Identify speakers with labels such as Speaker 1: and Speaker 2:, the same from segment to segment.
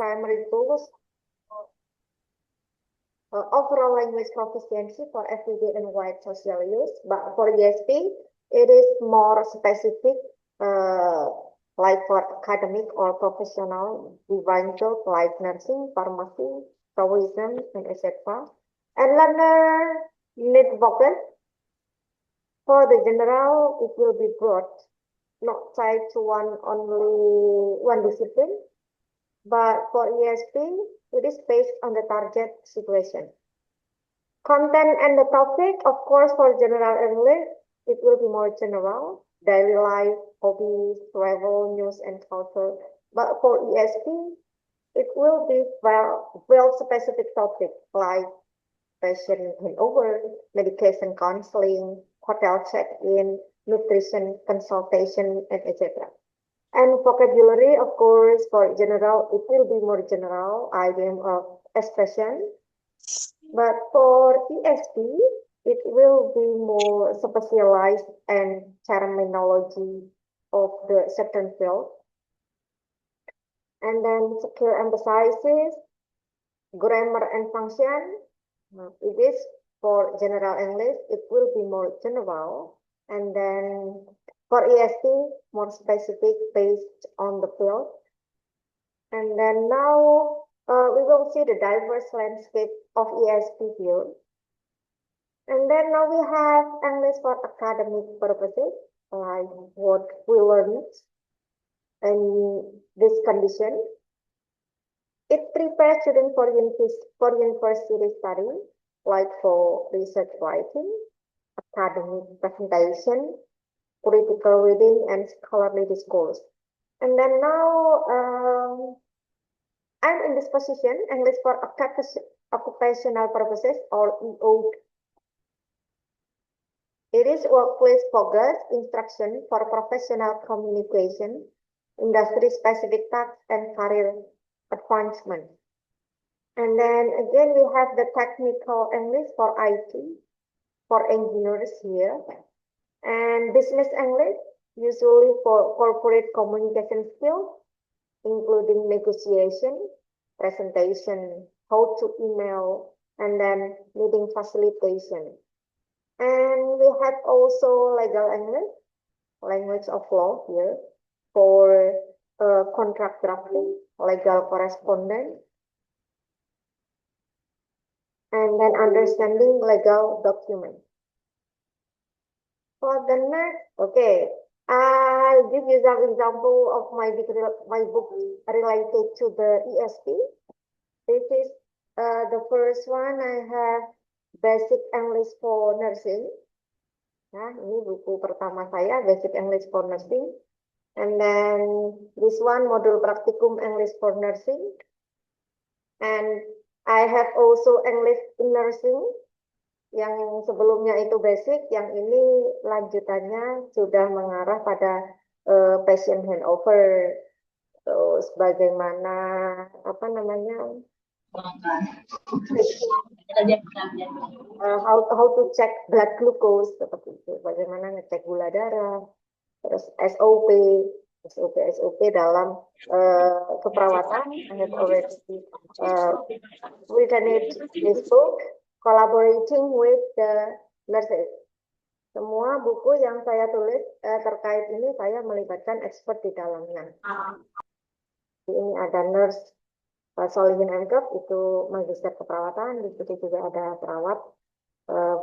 Speaker 1: primary tools overall language proficiency for everyday and wide social use. But for ESP, it is more specific, like for academic or professional design field like nursing, pharmacy, tourism, and etc. And learner need vocab. For the general, it will be broad, not tied to only one discipline. But for ESP, it is based on the target situation. Content and the topic, of course, for general English, it will be more general, daily life, hobbies, travel, news, and culture. But for ESP, it will be well specific topic like patient handover, medication counseling, hotel check-in, nutrition consultation, and etc. And vocabulary, of course, for general, it will be more general, idiom of expression. But for ESP, it will be more specialized and terminology of the certain field. And then skill emphasizes grammar and function. It is for general English, it will be more general. And then for ESP, more specific based on the field. And then now we will see the diverse landscape of ESP field. And then now we have English for academic purposes, like what we learned in this condition. It prepares students for university study, like for research writing, academic presentation, critical reading, and scholarly discourse. And then now I'm in this position, English for occupational purposes, or EOP. It is workplace focused instruction for professional communication, industry-specific tasks, and career advancement. And then again, we have the technical English for IT, for engineers here, and business English, usually for corporate communication skills, including negotiation, presentation, how to email, and then meeting facilitation. And we have also legal English, language of law here, for contract drafting, legal correspondence, and then understanding legal documents. For the next, okay, I'll give you some example of my book related to the ESP. This is the first one. I have Basic English for Nursing. Nah, ini buku pertama saya, Basic English for Nursing. And then this one, Modul Praktikum English for Nursing. And I have also English in Nursing. Yang sebelumnya itu basic, yang ini lanjutannya sudah mengarah pada patient handover. Terus bagaimana, apa namanya, how to check blood glucose, seperti itu. Bagaimana ngecek gula darah. Terus SOP dalam keperawatan. I have already written it this book, collaborating with the nurses. Semua buku yang saya tulis terkait ini saya melibatkan expert di dalamnya. Ini ada nurse Solihin Emkep, itu magister keperawatan, di situ juga ada perawat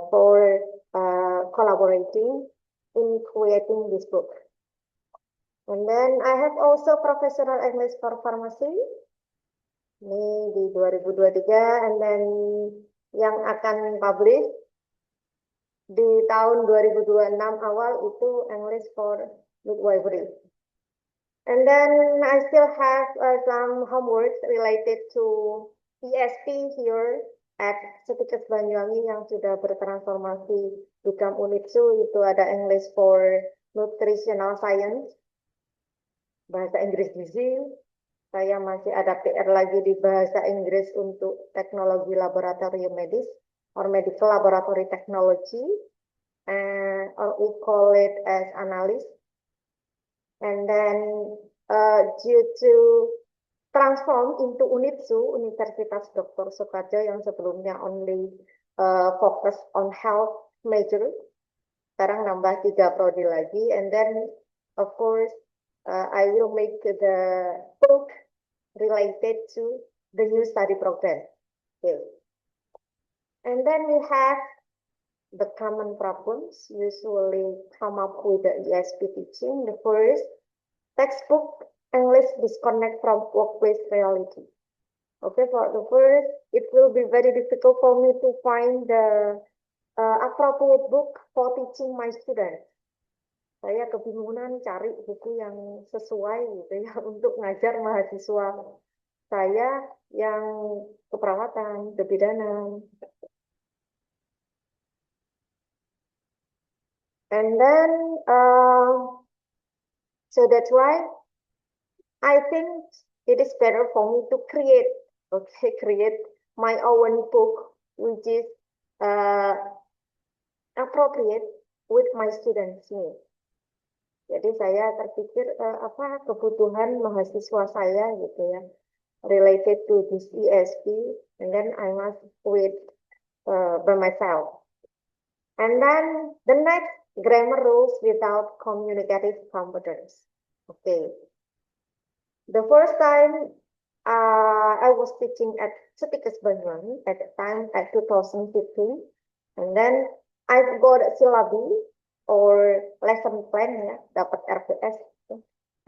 Speaker 1: for collaborating in creating this book. And then I have also professional English for pharmacy. Ini di 2023, and then yang akan publish di tahun 2026 awal itu English for midwifery. And then I still have some homework related to ESP here at Setikes Banyuwangi yang sudah bertransformasi become Unitsu. Itu ada English for nutritional science, bahasa Inggris gizi. Saya masih ada PR lagi di bahasa Inggris untuk teknologi laboratorium medis or medical laboratory technology, or we call it as analyst. And then due to transform into UNITSU, Universitas Dr. Soekarjo, yang sebelumnya only focus on health major, sekarang nambah 3 prodi lagi, and then of course I will make the book related to the new study program. Okay. And then we have the common problems usually come up with the ESP teaching. The first, textbook English disconnect from workplace reality. Okay, for the first, it will be very difficult for me to find the appropriate book for teaching my students. Saya kebingungan cari buku yang sesuai gitu ya untuk ngajar mahasiswa saya yang keperawatan, kebidanan. And then, so that's why I think it is better for me to create my own book, which is appropriate with my students' needs. Jadi saya terpikir apa kebutuhan mahasiswa saya gitu ya, related to this ESP, and then I must do it by myself. And then the next, grammar rules without communicative competence. Okay. The first time I was teaching at Setikes Banyuwangi at the time at 2015, and then I've got a syllabi or lesson plan ya, dapat RPS.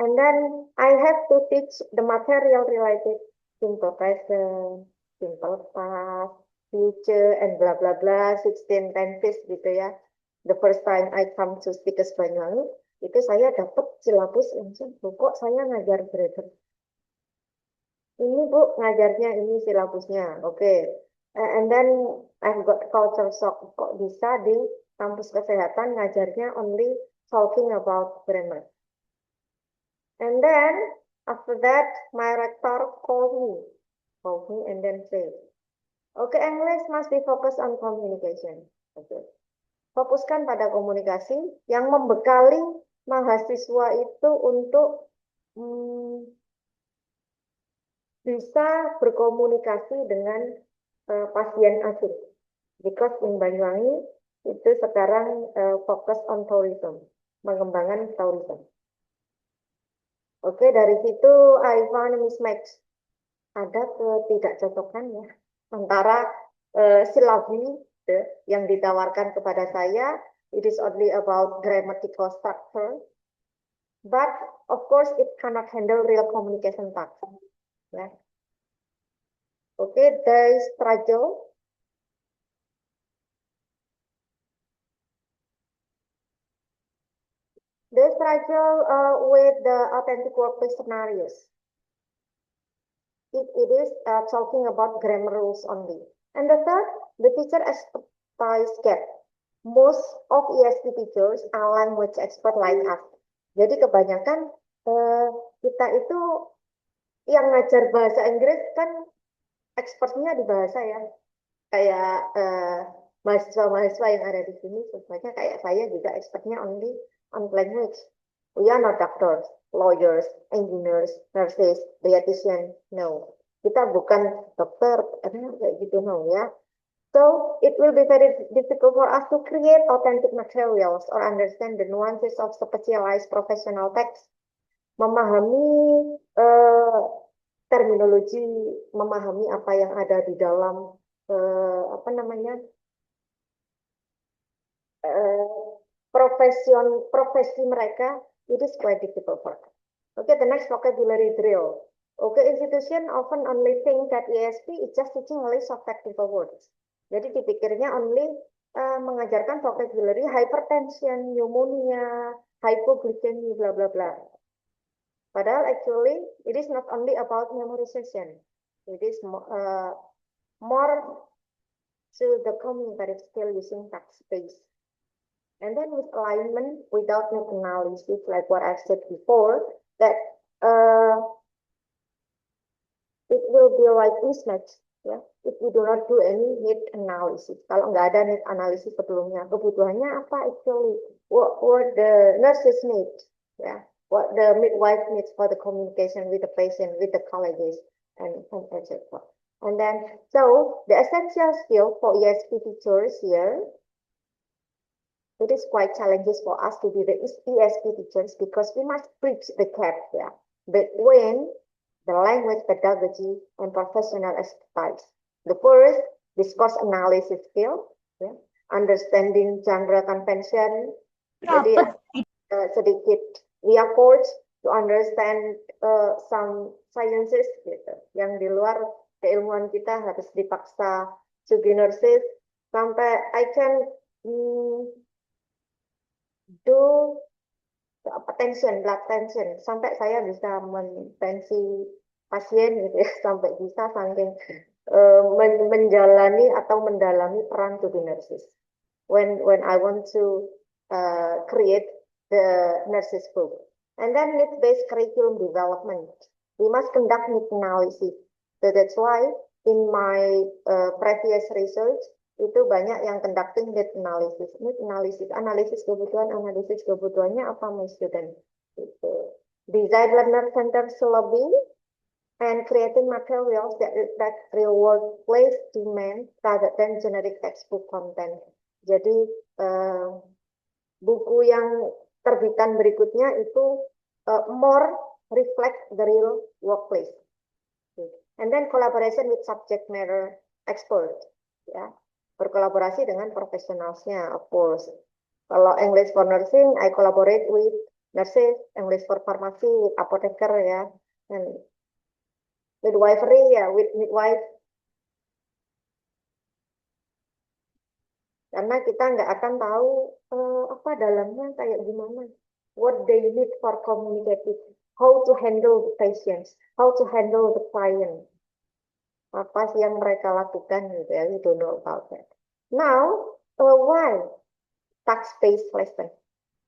Speaker 1: And then I have to teach the material related simple present, simple past, future, and blah blah blah, 16 tenses gitu ya. The first time I come to Setikes Banyuwangi, itu saya dapat silabus langsung, kok saya ngajar grammar. Ini Bu, ngajarnya ini silabusnya, oke. And then I've got culture shock, kok bisa di kampus kesehatan ngajarnya only talking about grammar. And then after that, my rector called me and then say, okay, English must be focused on communication. Okay. Fokuskan pada komunikasi yang membekali mahasiswa itu untuk bisa berkomunikasi dengan pasien akut. Because in Banyuwangi itu sekarang fokus on tourism, pengembangan tourism. Oke, dari situ I found a mismatch. Ada ketidakcocokan ya antara silabi yang ditawarkan kepada saya, it is only about grammatical structure, but of course it cannot handle real communication task. Ya. Oke, there is struggle. They struggle with the authentic workplace scenarios. It is talking about grammar rules only. And the third, the teacher expertise gap. Most of ESP teachers are language expert like us. Jadi kebanyakan kita itu yang ngajar bahasa Inggris kan expertnya di bahasa ya. Kayak mahasiswa-mahasiswa yang ada di sini sebenarnya kayak saya juga expertnya only on language. We are not doctors, lawyers, engineers, nurses, dietitian, no. Kita bukan dokter, kayak gitu, no ya. So it will be very difficult for us to create authentic materials or understand the nuances of specialized professional text. Memahami terminologi, memahami apa yang ada di dalam profesi mereka, it is quite difficult for them. Okay, the next vocabulary drill. Okay, institution often only think that ESP is just teaching a list of technical words. Jadi dipikirnya only mengajarkan vocabulary hypertension, pneumonia, hypoglycemia, bla bla bla. Padahal actually it is not only about memorization. It is more to the communicative skill using text space. And then with alignment without need analysis, like what I've said before, that it will be like mismatch, ya. If we do not do any need analysis. Kalau nggak ada need analysis sebelumnya, kebutuhannya apa actually? What the nurses need, ya. what the midwife needs for the communication with the patient, with the colleagues, and etc. And then, so the essential skill for ESP teachers here, it is quite challenging for us to be the ESP teachers because we must bridge the gap there between the language pedagogy and professional expertise. The first, discourse analysis skill, ya, understanding genre convention. Jadi sedikit we are forced to understand some sciences gitu, yang di luar keilmuan kita harus dipaksa to be nurses sampai I can do blood tension sampai saya bisa mentensi pasien gitu ya sampai bisa saking menjalani atau mendalami peran to be nurses when I want to create the nurses group. And then need-based curriculum development. We must conduct need analysis. So that's why in my previous research itu banyak yang conducting need analysis. Need analysis, analisis kebutuhannya apa my student. Gitu. Design learner-centered syllabi and creating materials that reflect real workplace demand rather than generic textbook content. Jadi buku yang terbitan berikutnya itu more reflect the real workplace. And then collaboration with subject matter expert, ya, berkolaborasi dengan profesionalnya, of course. Kalau English for nursing, I collaborate with nurses. English for pharmacy with apoteker, ya, and midwifery, ya, with midwife. Karena kita nggak akan tahu apa dalamnya kayak gimana. What they need for communicative, how to handle the patients, how to handle the client. Apa sih yang mereka lakukan gitu ya, we don't know about that. Now, why task-based lesson?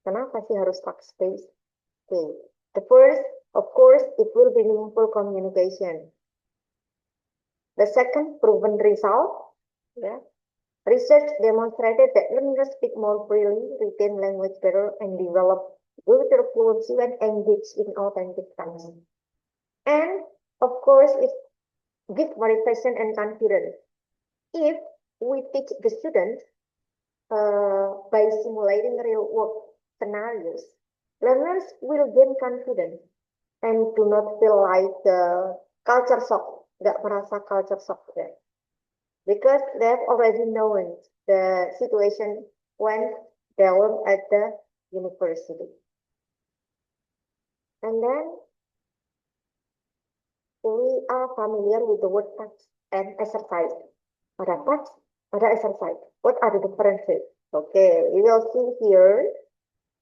Speaker 1: Kenapa sih harus task-based? Okay. The first, of course, it will be meaningful communication. The second, proven result. Yeah. Research demonstrated that learners speak more freely, retain language better, and develop greater fluency when engaged in authentic times. And, of course, it gives motivation and confidence. If we teach the students by simulating real work scenarios, learners will gain confidence and do not feel like culture shock, nggak merasa culture shock there. Because they've already known the situation when they were at the university. And then we are familiar with the word task and exercise. Ada task, ada exercise. What are the differences? Okay, we will see here.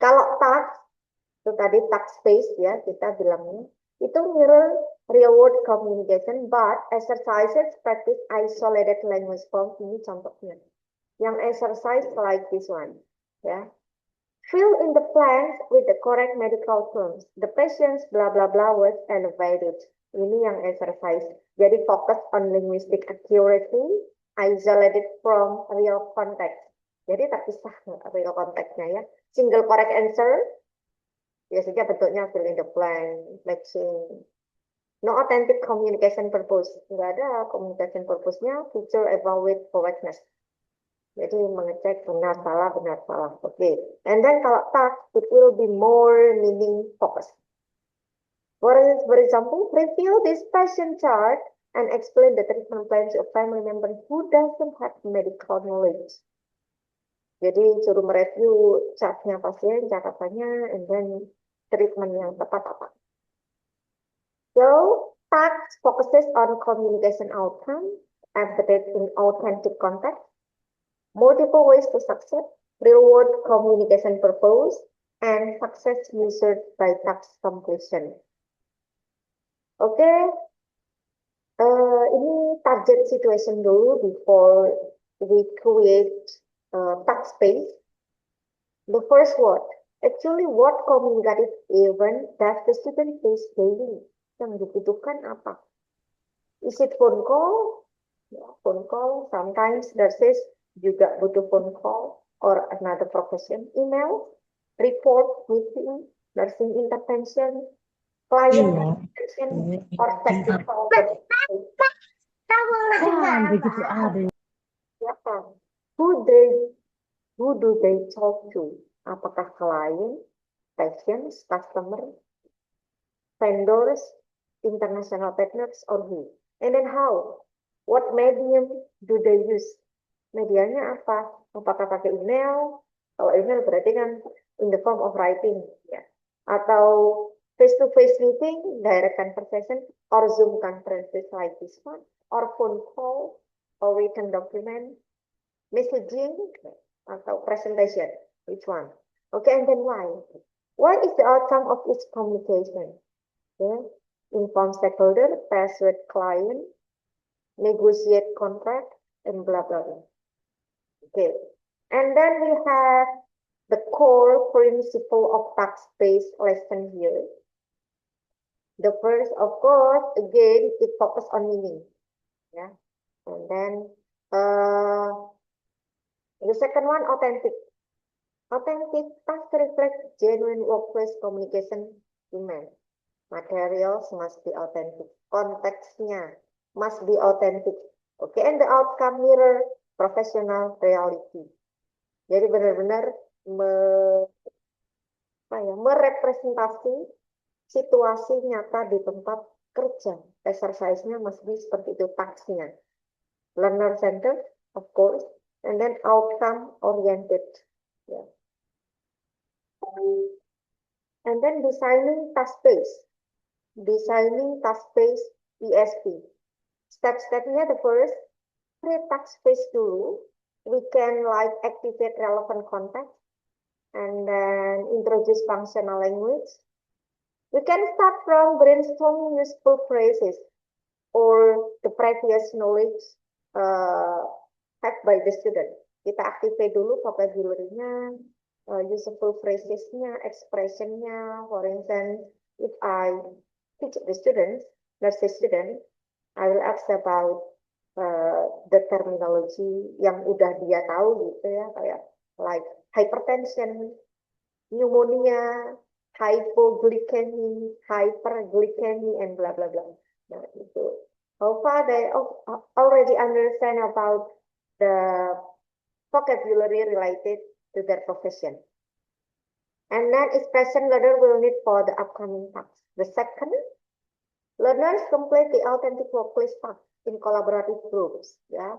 Speaker 1: Kalau task, itu tadi task-based ya, kita bilangnya. Itu mirror real world communication, but exercises practice isolated language form. Ini contohnya. Yang exercise like this one. Ya. Fill in the blanks with the correct medical terms. The patient's blah blah blah was elevated. Ini yang exercise. Jadi fokus on linguistic accuracy, isolated from real context. Jadi terpisah real context-nya ya. Single correct answer. Biasanya bentuknya fill in the blank, matching. No authentic communication purpose. Nggak ada communication purpose-nya, feature evaluate correctness. Jadi mengecek benar salah. Oke. Okay. And then kalau task, it will be more meaning focused. For example, review this patient chart and explain the treatment plans of family member who doesn't have medical knowledge. Jadi suruh mereview chartnya pasien, catatannya, and then treatment yang tepat apa. So, task focuses on communication outcome, embedded in authentic context, multiple ways to success, real-world communication purpose, and success measured by task completion. Oke, ini target situation dulu before we create task space. The first word. Actually, what communicative event does the student face daily? Yang dibutuhkan apa? Is it phone call? Ya, phone call. Sometimes nurses juga butuh phone call or another profession. Email, report, meeting, nursing intervention, client
Speaker 2: Iya.
Speaker 1: intervention,
Speaker 2: Iya.
Speaker 1: or technical support.
Speaker 2: Begitu ada.
Speaker 1: Ya kan? Who they who do they talk to? Apakah client, patients, customer, vendors, international partners, or who? And then how? What medium do they use? Medianya apa? Apakah pakai email? Kalau email berarti kan in the form of writing, ya. Atau face-to-face meeting, direct conversation, or Zoom conferences like this one, or phone call, or written document, messaging, atau presentation. Which one? Okay, and then why? What is the outcome of each communication? Yeah. Inform stakeholder, persuade client, negotiate contract, and blah blah blah. Okay, and then we have the core principle of task-based lesson here. The first, of course, again, it focus on meaning, yeah, and then the second one, authentic. Authentic task reflect genuine workplace communication demand. Materials must be authentic. Konteksnya must be authentic. Okay, and the outcome mirror professional reality. Jadi benar-benar merepresentasi situasi nyata di tempat kerja. Exercise-nya must be seperti itu, task-nya. Learner centered, of course, and then outcome oriented. Yeah. And then designing task-based. Designing task-based ESP. Step-stepnya the first, create task-based dulu. We can like activate relevant context and then introduce functional language. We can start from brainstorming useful phrases or the previous knowledge had by the student. Kita activate dulu vocabulary-nya, useful phrases-nya, expression-nya. For instance, if I teach the students, nurse student, I will ask about the terminology yang udah dia tahu gitu ya, kayak like hypertension, pneumonia, hypoglycemia, hyperglycemia, and blah blah blah. Nah itu. How far they already understand about the vocabulary related to their profession. And then expression learner will need for the upcoming task. The second, learners complete the authentic workplace task in collaborative groups. Yeah,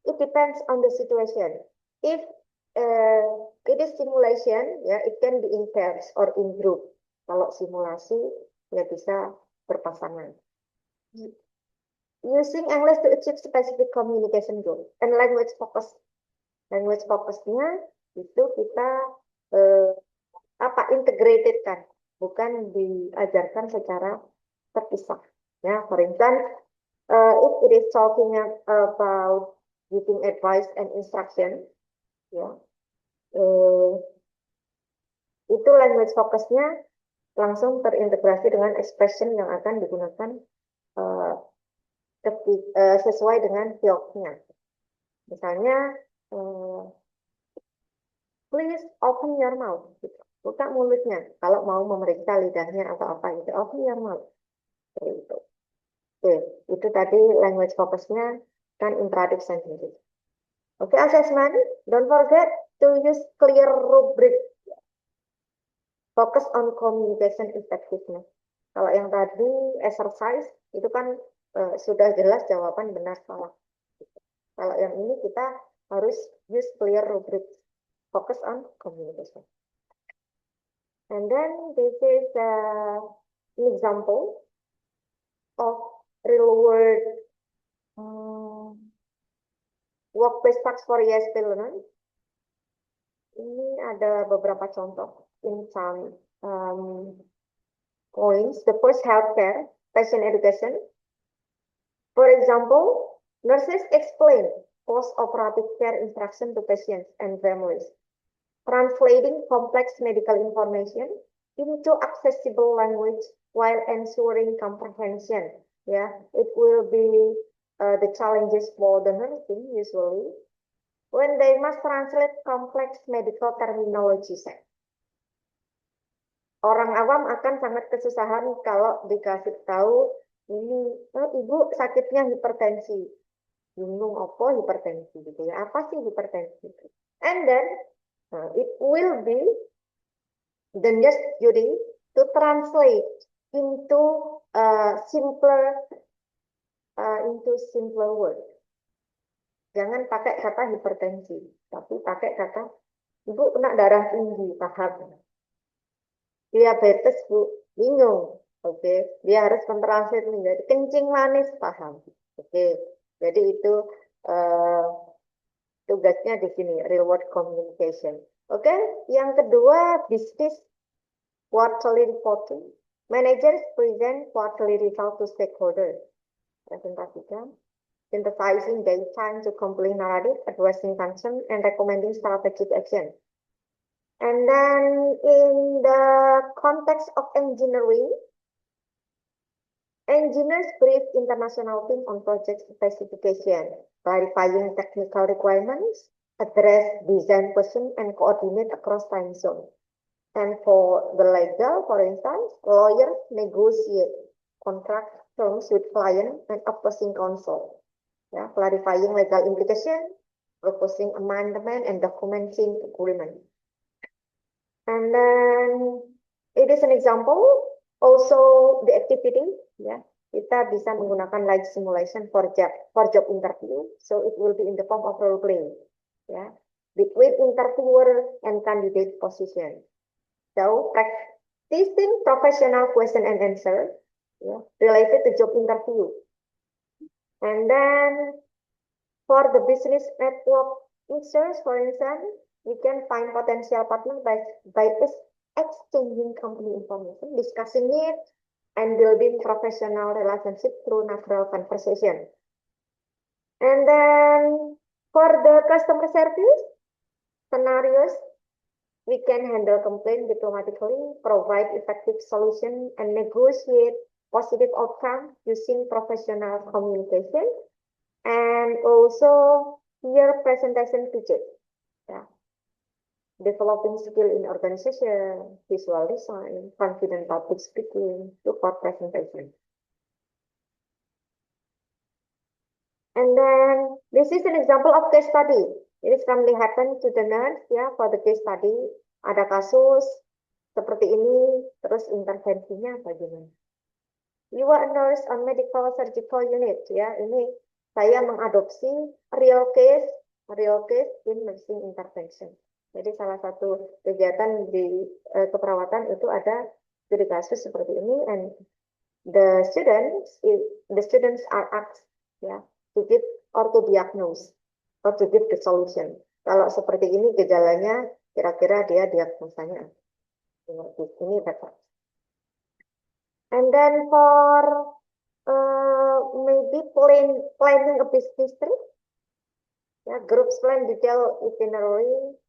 Speaker 1: it depends on the situation. If it is simulation, ya, it can be in pairs or in group. Kalau simulasi, ya bisa berpasangan. Using English to achieve specific communication goal and language focus. Language focusnya itu kita integrated kan, bukan diajarkan secara terpisah. Ya, for instance, if it is talking about giving advice and instruction, ya, itu language fokusnya langsung terintegrasi dengan expression yang akan digunakan sesuai dengan fieldnya. Misalnya, please open your mouth. Gitu. Buka mulutnya. Kalau mau memeriksa lidahnya atau apa gitu, open your mouth. Seperti itu. Oke, itu tadi language fokusnya kan imperative sentence. Oke, assessment. Don't forget to use clear rubric. Focus on communication effectiveness. Kalau yang tadi exercise itu kan sudah jelas jawaban benar salah. Kalau yang ini kita harus use clear rubric. Focus on communication. And then this is an example of real world workplace tasks for ESP learner. Ini ada beberapa contoh in some points. The first, healthcare, patient education. For example, nurses explain post-operative care instruction to patients and families, translating complex medical information into accessible language while ensuring comprehension. Yeah, it will be the challenges for the nursing usually when they must translate complex medical terminology. orang awam akan sangat kesusahan kalau dikasih tahu ini, oh, ibu sakitnya hipertensi. Bingung apa hipertensi gitu ya. Apa sih hipertensi? And then it will be the next duty to translate into simpler word. Jangan pakai kata hipertensi, tapi pakai kata ibu kena darah tinggi, paham? Diabetes bu, bingung, oke? Dia harus mentranslate menjadi kencing manis, paham? Oke, jadi itu tugasnya di sini, real world communication. Oke, yang kedua business quarterly reporting. Managers present quarterly result to stakeholders. Presentasikan. Synthesizing data into complete narrative, addressing concern, and recommending strategic action. And then in the context of engineering, engineers brief international team on project specification, clarifying technical requirements, address design question, and coordinate across time zone. And for the legal, for instance, lawyers negotiate contract terms with client and opposing counsel. Yeah, clarifying legal implication, proposing amendment, and documenting agreement. And then it is an example, also the activity, ya, kita bisa menggunakan live simulation for job interview, so it will be in the form of role play, ya, between interviewer and candidate position. So practicing professional question and answer, ya, related to job interview. And then for the business network research, for instance, we can find potential partner by exchanging company information, discussing it, and building professional relationship through natural conversation. And then for the customer service scenarios, we can handle complaint diplomatically, provide effective solution, and negotiate positive outcome using professional communication, and also here presentation pitches. Yeah. Developing skill in organization, visual design, confident public speaking, support presentation. And then this is an example of case study. It is commonly happen to the nurse, ya, for the case study. Ada kasus seperti ini, terus intervensinya bagaimana? You are a nurse on medical surgical unit, ya. Ini saya mengadopsi real case in nursing intervention. Jadi salah satu kegiatan di keperawatan itu ada studi kasus seperti ini, and the students are asked, ya, to give or to diagnose or to give the solution. Kalau seperti ini gejalanya, kira-kira dia diagnosanya ini better. And then for maybe planning a business trip, ya, groups plan detail itinerary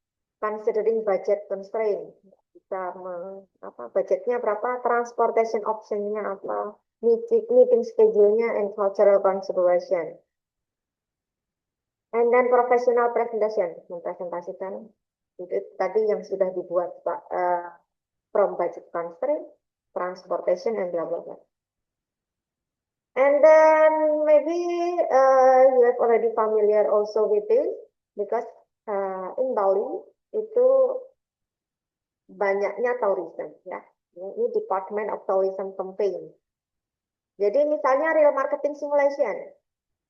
Speaker 1: considering budget constraint. Bisa budgetnya berapa, transportation optionnya apa, meeting schedule-nya, and cultural consideration. And then professional presentation, mempresentasikan itu tadi yang sudah dibuat from budget constraint, transportation, and blah blah blah. And then maybe you are already familiar also with this, because in Bali itu banyaknya tourism, ya. Ini Department of Tourism Campaign. Jadi misalnya real marketing simulation.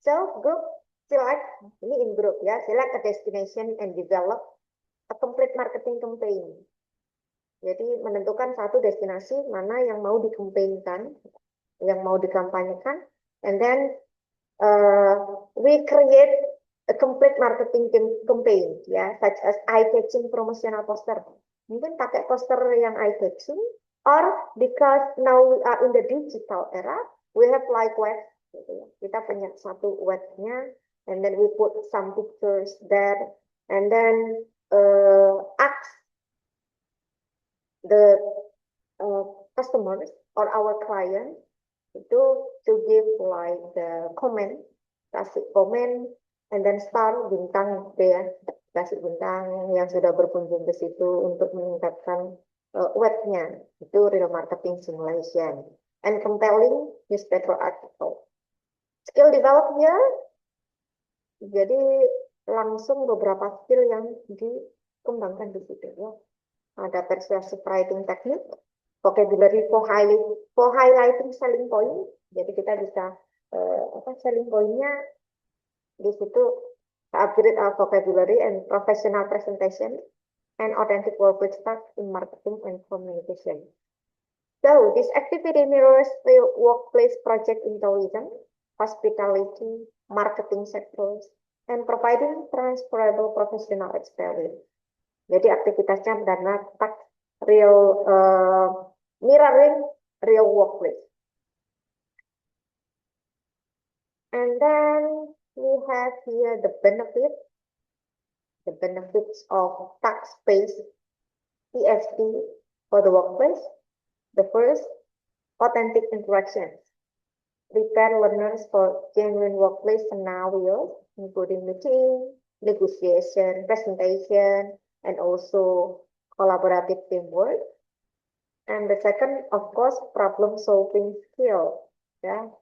Speaker 1: So group select, ini in group, ya, select a destination and develop a complete marketing campaign. Jadi menentukan satu destinasi mana yang mau dikampanykan, yang mau dikampanyekan, and then we create a complete marketing campaign, ya, such as eye-catching promotional poster. Mungkin pakai poster yang eye-catching, or because now we are in the digital era, we have like web, gitu ya. Kita punya satu webnya, and then we put some pictures there, and then ask the customers or our client itu to give like the comment, kasih komen, and then star, bintang gitu ya, kasih bintang yang sudah berkunjung ke situ untuk meningkatkan webnya, itu real marketing simulation, and compelling newspaper article. Skill development, jadi langsung beberapa skill yang dikembangkan di situ ya. Ada persuasive writing technique, vocabulary for highlighting selling point. Jadi kita bisa selling point-nya di situ upgrade our vocabulary and professional presentation and authentic workplace in marketing and communication. So this activity mirrors the workplace project in tourism, hospitality, marketing sectors, and providing transferable professional experience. Jadi aktivitasnya benar-benar real mirroring real workplace. And then we have here the benefits of task-based ESP for the workplace. The first, authentic interactions. Prepare learners for genuine workplace scenarios, including meeting, negotiation, presentation, and also collaborative teamwork. And the second, of course, problem-solving skill. Ya,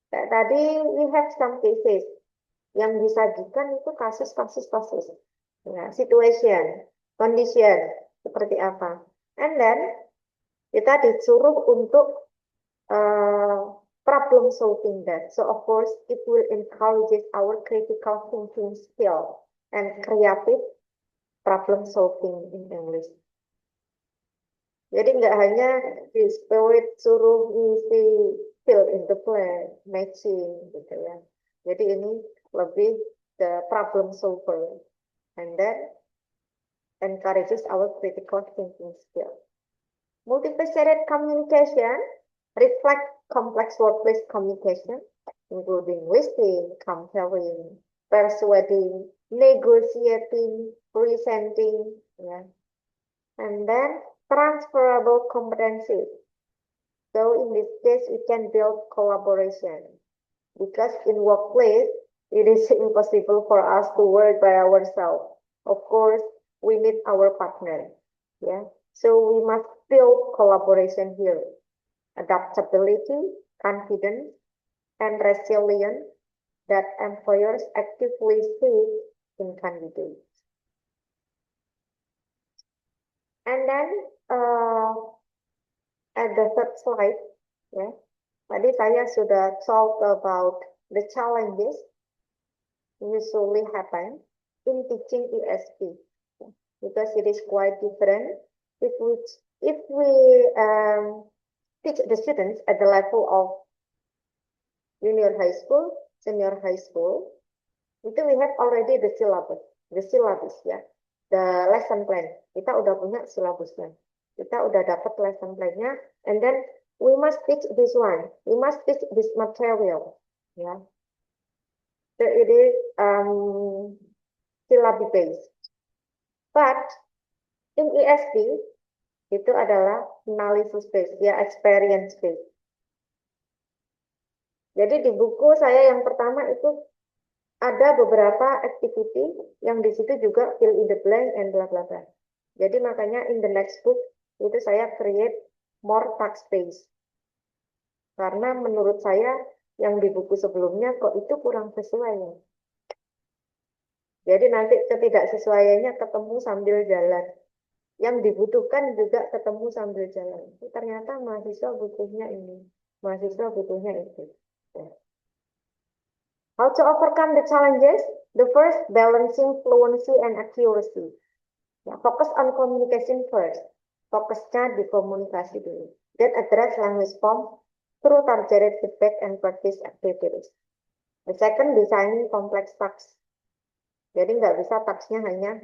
Speaker 1: tadi we have some cases yang disajikan itu kasus. Ya, situation, condition, seperti apa. And then kita disuruh untuk problem solving that. So of course it will encourage our critical thinking skill and creative problem solving in English. Jadi nggak hanya di spirit suruh isi fill in the blank, matching gitu ya. Jadi ini lebih the problem solver, and then encourages our critical thinking skill. Multifaceted communication reflect complex workplace communication, including listening, comparing, persuading, negotiating, presenting, yeah. And then transferable competencies. So in this case, we can build collaboration, because in workplace, it is impossible for us to work by ourselves. Of course, we need our partner, yeah. So we must build collaboration here. Adaptability, confidence, and resilience that employers actively seek in candidates. And then at the third slide, ya, tadi saya sudah talk about the challenges usually happen in teaching ESP, because it is quite different if we teach the students at the level of junior high school, senior high school. Itu we have already the syllabus ya, the lesson plan. Kita udah punya syllabusnya, kita udah dapat lesson plan-nya, and then we must teach this one, we must teach this material, ya. So it is syllabus based. But in ESP itu adalah analysis based, ya, experience based. Jadi di buku saya yang pertama itu ada beberapa activity yang di situ juga fill in the blank and bla bla bla. Jadi makanya in the next book itu saya create more task based. Karena menurut saya yang di buku sebelumnya kok itu kurang sesuai. Jadi nanti ketidaksesuaiannya ketemu sambil jalan. Yang dibutuhkan juga ketemu sambil jalan. Ternyata mahasiswa butuhnya ini, mahasiswa butuhnya itu. How to overcome the challenges? The first, balancing fluency and accuracy. Ya, fokus on communication first. Fokusnya di komunikasi dulu. Then address language form through targeted feedback and practice activities. The second, designing complex tasks. Jadi nggak bisa tasknya hanya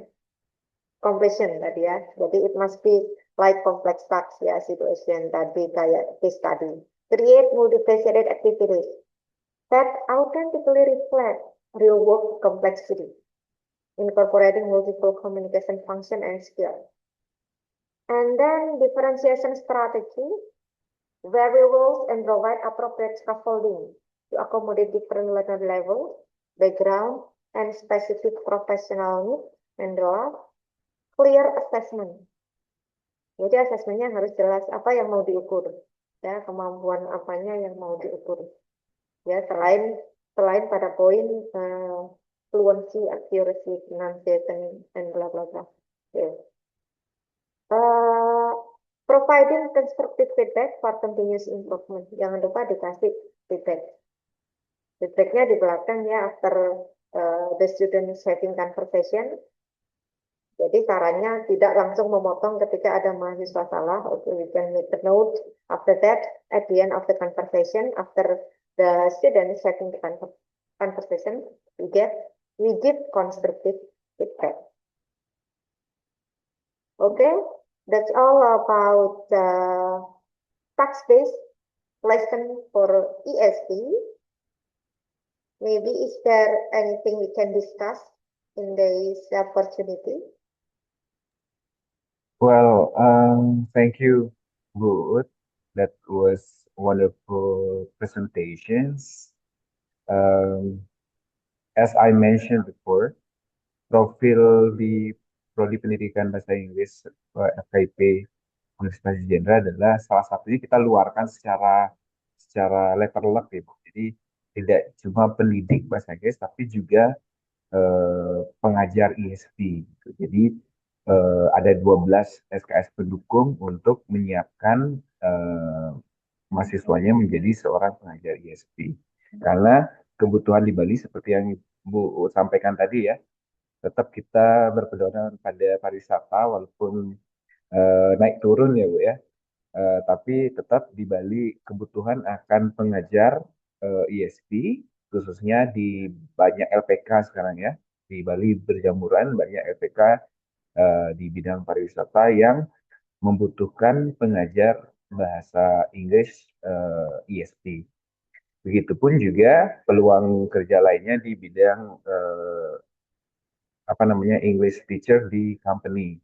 Speaker 1: completion tadi ya. Jadi it must be like complex tasks ya, situation tadi kayak case study. Create multifaceted activities that authentically reflect real world complexity, incorporating multiple communication function and skill. And then differentiation strategy, vary roles and provide appropriate scaffolding to accommodate different learner levels, background, and specific professional needs, and the last, clear assessment. Jadi asesmennya harus jelas apa yang mau diukur, ya kemampuan apanya yang mau diukur. Ya selain pada poin fluency, accuracy, pronunciation, and bla bla bla. Oke. Eh, Providing constructive feedback for continuous improvement. Jangan lupa dikasih feedback. Feedbacknya di belakang ya after the students having conversation. Jadi caranya tidak langsung memotong ketika ada mahasiswa salah. Okay, we can make a note after that at the end of the conversation after the students having the conversation we give constructive feedback. Okay, that's all about the tax-based lesson for ESP. Maybe is there anything we can discuss in this opportunity?
Speaker 2: Well, thank you, Ruth. That was wonderful presentations. Um, as I mentioned before, profil di Prodi Pendidikan Bahasa Inggris FKIP Universitas Jenderal adalah salah satunya kita luarkan secara level up ya, Bu. Jadi tidak cuma pendidik bahasa Inggris, tapi juga pengajar ISP gitu. Jadi ada 12 SKS pendukung untuk menyiapkan mahasiswanya menjadi seorang pengajar ISP. Karena kebutuhan di Bali seperti yang Bu sampaikan tadi ya, tetap kita berpedoman pada pariwisata walaupun naik turun ya Bu ya. Tapi tetap di Bali kebutuhan akan pengajar ISP khususnya di banyak LPK sekarang ya. Di Bali berjamuran banyak LPK di bidang pariwisata yang membutuhkan pengajar bahasa Inggris ISP. Begitupun juga peluang kerja lainnya di bidang apa namanya English teacher di company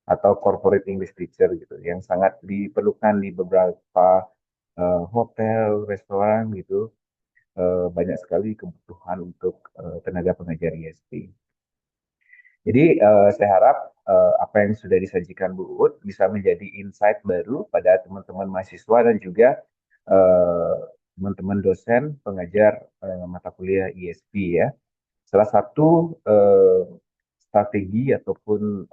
Speaker 2: atau corporate English teacher gitu yang sangat diperlukan di beberapa hotel, restoran gitu. Banyak sekali kebutuhan untuk tenaga pengajar ISP. Jadi saya harap apa yang sudah disajikan Bu Uut bisa menjadi insight baru pada teman-teman mahasiswa dan juga eh, teman-teman dosen pengajar mata kuliah ISP ya. Salah satu strategi ataupun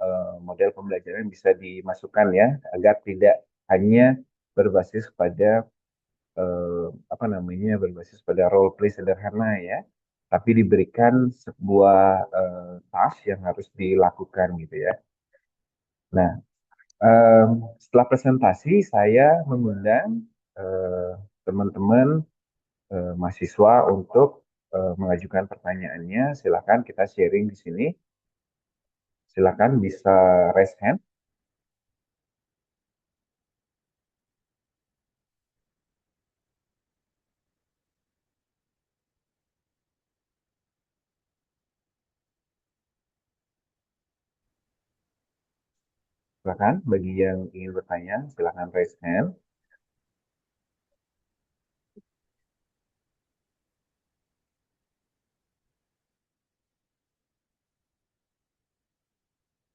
Speaker 2: model pembelajaran yang bisa dimasukkan ya agar tidak hanya berbasis pada apa namanya berbasis pada role play sederhana ya, tapi diberikan sebuah task yang harus dilakukan gitu ya. Nah, setelah presentasi saya mengundang eh, teman-teman mahasiswa untuk mengajukan pertanyaannya. Silakan kita sharing di sini. Silakan bisa raise hand. Silakan bagi yang ingin bertanya, silakan raise hand.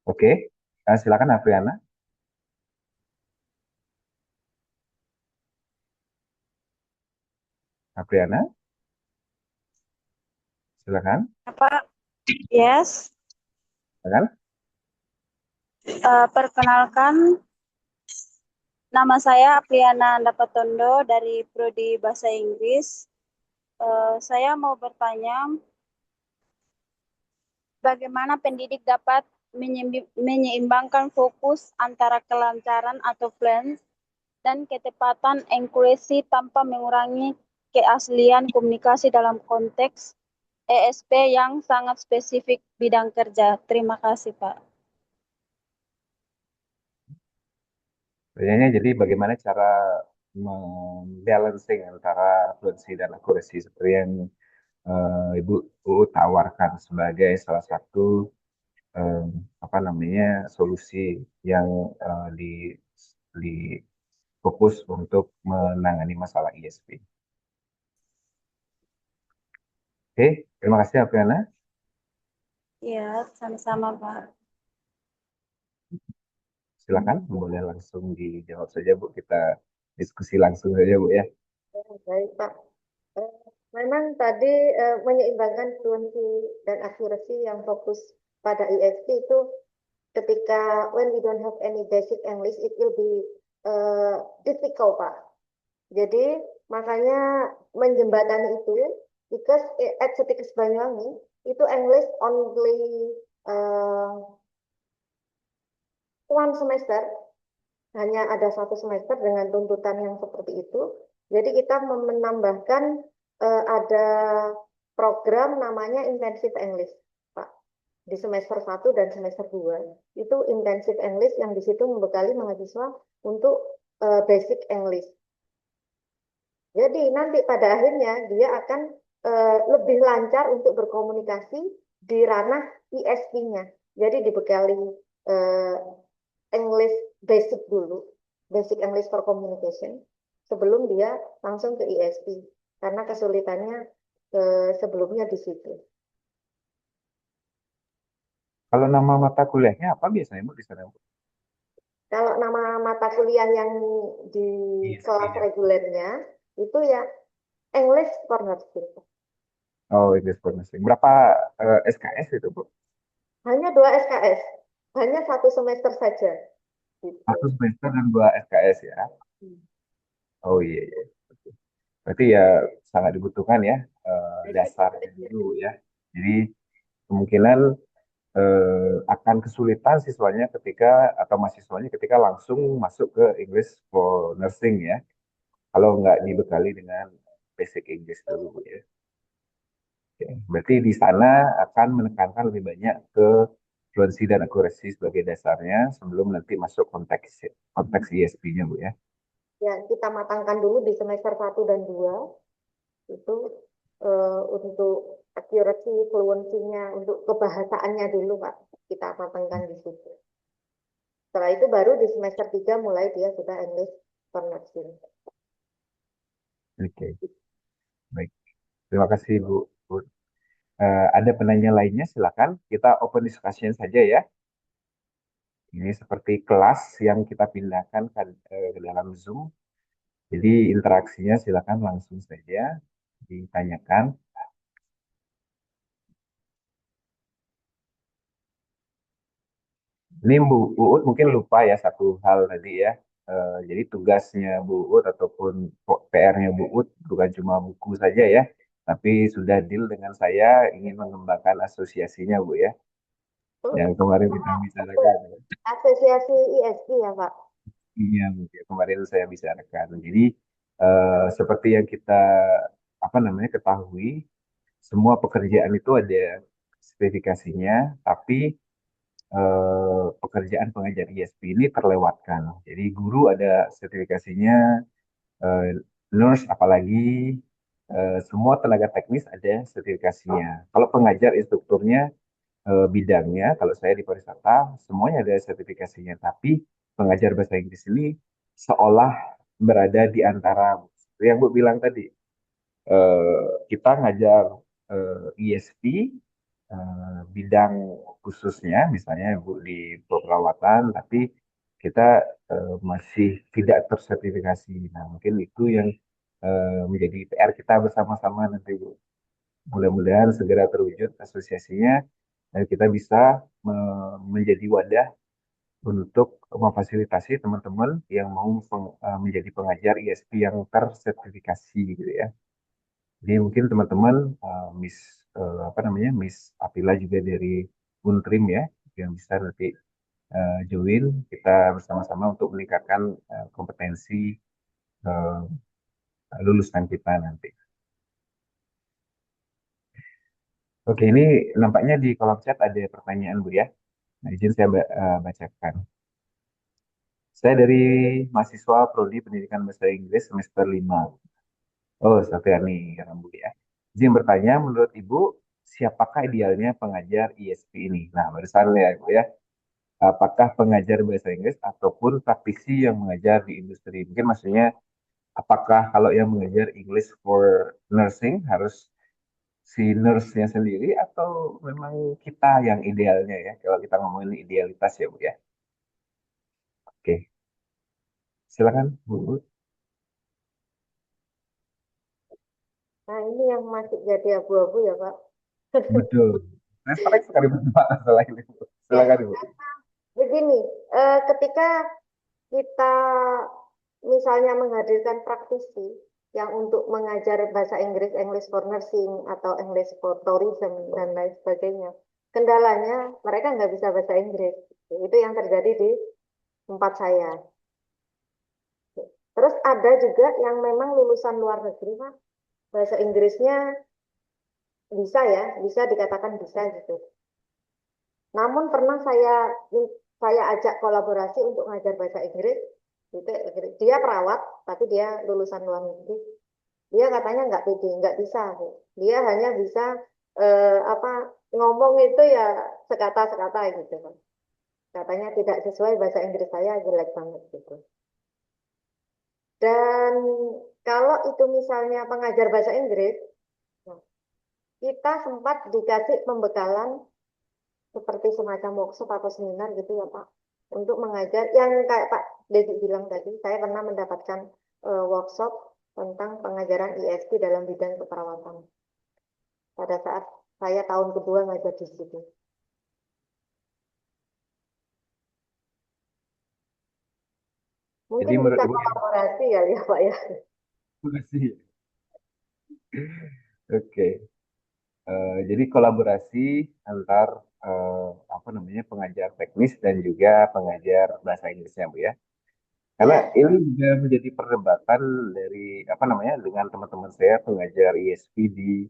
Speaker 2: Oke, silakan Apriana. Apriana, silakan.
Speaker 3: Pak, yes.
Speaker 2: Silakan.
Speaker 3: Perkenalkan, nama saya Apriana Andapatondo dari Prodi Bahasa Inggris. Saya mau bertanya, bagaimana pendidik dapat menyeimbangkan fokus antara kelancaran atau plans dan ketepatan engkulasi tanpa mengurangi keaslian komunikasi dalam konteks ESP yang sangat spesifik bidang kerja. Terima kasih, Pak.
Speaker 2: Pertanyaannya jadi bagaimana cara membalancing antara fluency dan akurasi seperti yang Ibu U tawarkan sebagai salah satu eh, apa namanya solusi yang di fokus untuk menangani masalah ISP. Oke, terima kasih Apriana.
Speaker 3: Ya, sama-sama, Pak.
Speaker 2: Silakan, boleh langsung dijawab saja Bu. Kita diskusi langsung saja Bu ya.
Speaker 1: Baik, Pak. Eh, Memang tadi menyeimbangkan fluency dan accuracy yang fokus pada ESP itu ketika when we don't have any basic English, it will be difficult, Pak. Jadi makanya menjembatani itu, because at Setikes Banyuwangi itu English only uh, one semester, hanya ada satu semester dengan tuntutan yang seperti itu. Jadi kita menambahkan ada program namanya Intensive English, Pak. Di semester 1 dan semester 2 itu Intensive English yang di situ membekali mahasiswa untuk basic English. Jadi nanti pada akhirnya dia akan lebih lancar untuk berkomunikasi di ranah ISP-nya. Jadi dibekali uh, English basic dulu, basic English for communication, sebelum dia langsung ke ISP. Karena kesulitannya sebelumnya di situ.
Speaker 2: Kalau nama mata kuliahnya apa biasanya Bu di sana Bu?
Speaker 1: Kalau nama mata kuliah yang di kelas
Speaker 2: ISP-nya.
Speaker 1: regulernya itu ya English for Nursing.
Speaker 2: Oh, English for Nursing. Berapa SKS itu Bu?
Speaker 1: Hanya 2 SKS, hanya satu semester saja. Gitu.
Speaker 2: Satu semester dan 2 SKS ya. Oh iya, iya. Berarti ya sangat dibutuhkan ya dasarnya dulu ya. Jadi kemungkinan akan kesulitan siswanya ketika atau mahasiswanya ketika langsung masuk ke English for Nursing ya. Kalau nggak dibekali dengan basic English dulu ya. Oke. Berarti di sana akan menekankan lebih banyak ke fluency dan akurasi sebagai dasarnya sebelum nanti masuk konteks konteks ISP-nya Bu ya.
Speaker 1: Ya, kita matangkan dulu di semester 1 dan 2 itu untuk accuracy, fluency-nya, untuk kebahasaannya dulu, Pak. Kita matangkan di situ. Setelah itu baru di semester 3 mulai dia sudah English for Nursing.
Speaker 2: Oke, baik. Terima kasih Bu. Bu. Ada penanya lainnya, silakan. Kita open discussion saja ya. Ini seperti kelas yang kita pindahkan ke dalam Zoom. Jadi interaksinya silakan langsung saja ditanyakan. Ini Bu Uut mungkin lupa ya satu hal tadi ya. Jadi tugasnya Bu Uut ataupun PR-nya Bu Uut bukan cuma buku saja ya, tapi sudah deal dengan saya ingin mengembangkan asosiasinya Bu ya.
Speaker 1: Oh,
Speaker 2: Yang kemarin kita bicarakan.
Speaker 1: asosiasi ISP ya, Pak.
Speaker 2: Iya, Bu, ya, kemarin saya bicarakan. Jadi seperti yang kita apa namanya ketahui, semua pekerjaan itu ada spesifikasinya, tapi pekerjaan pengajar ISP ini terlewatkan. Jadi guru ada sertifikasinya, eh, nurse apalagi semua tenaga teknis ada sertifikasinya. Kalau pengajar instrukturnya bidangnya, kalau saya di pariwisata semuanya ada sertifikasinya. Tapi pengajar bahasa Inggris ini seolah berada di antara yang Bu bilang tadi. Kita ngajar ISP bidang khususnya, misalnya Bu di perawatan, tapi kita masih tidak tersertifikasi. Nah, mungkin itu yang menjadi PR kita bersama-sama nanti Bu. Mudah-mudahan segera terwujud asosiasinya dan kita bisa menjadi wadah untuk memfasilitasi teman-teman yang mau menjadi pengajar ISP yang tersertifikasi gitu ya. Jadi mungkin teman-teman Miss apa namanya Miss Apila juga dari Untrim ya yang bisa nanti join kita bersama-sama untuk meningkatkan kompetensi eh, lulusan kita nanti. Oke, ini nampaknya di kolom chat ada pertanyaan Bu ya. Nah, izin saya bacakan. Saya dari mahasiswa Prodi Pendidikan Bahasa Inggris semester 5. Oh, Safiani Rambu ya. Izin bertanya, menurut Ibu, siapakah idealnya pengajar ISP ini? Nah, barusan ya, Bu ya. Apakah pengajar bahasa Inggris ataupun praktisi yang mengajar di industri? Mungkin maksudnya, apakah kalau yang mengajar English for Nursing harus si nurse-nya sendiri atau memang kita yang idealnya ya? Kalau kita ngomongin idealitas ya, Bu ya. Silakan Bu.
Speaker 1: Nah, ini yang masih jadi abu-abu ya, Pak.
Speaker 2: Betul. Saya sering sekali Pak masalah ini, Bu.
Speaker 1: Ya,
Speaker 2: Silakan Bu.
Speaker 1: begini, ketika kita misalnya menghadirkan praktisi yang untuk mengajar bahasa Inggris, English for Nursing atau English for Tourism dan lain sebagainya, kendalanya mereka nggak bisa bahasa Inggris. Itu yang terjadi di tempat saya. Terus ada juga yang memang lulusan luar negeri, Pak. Bahasa Inggrisnya bisa ya, bisa dikatakan bisa gitu. Namun pernah saya ajak kolaborasi untuk ngajar bahasa Inggris. Gitu, dia perawat, tapi dia lulusan luar negeri. Dia katanya nggak pede, nggak bisa. Gitu. Dia hanya bisa apa ngomong itu ya sekata-sekata gitu kan. Katanya tidak sesuai bahasa Inggris saya jelek banget gitu. Dan kalau itu misalnya pengajar bahasa Inggris, nah, kita sempat dikasih pembekalan seperti semacam workshop atau seminar gitu ya Pak, untuk mengajar yang kayak Pak Dedi bilang tadi, saya pernah mendapatkan workshop tentang pengajaran ISP dalam bidang keperawatan pada saat saya tahun kedua ngajar di situ.
Speaker 2: Jadi
Speaker 1: Mungkin
Speaker 2: menurut
Speaker 1: bisa
Speaker 2: Ibu yang
Speaker 1: kolaborasi ya, ya Pak ya.
Speaker 2: sih. Oke. Jadi kolaborasi antar apa namanya pengajar teknis dan juga pengajar bahasa Inggrisnya Bu ya. Karena
Speaker 1: Ya,
Speaker 2: ini juga menjadi perdebatan dari apa namanya dengan teman-teman saya pengajar ISP di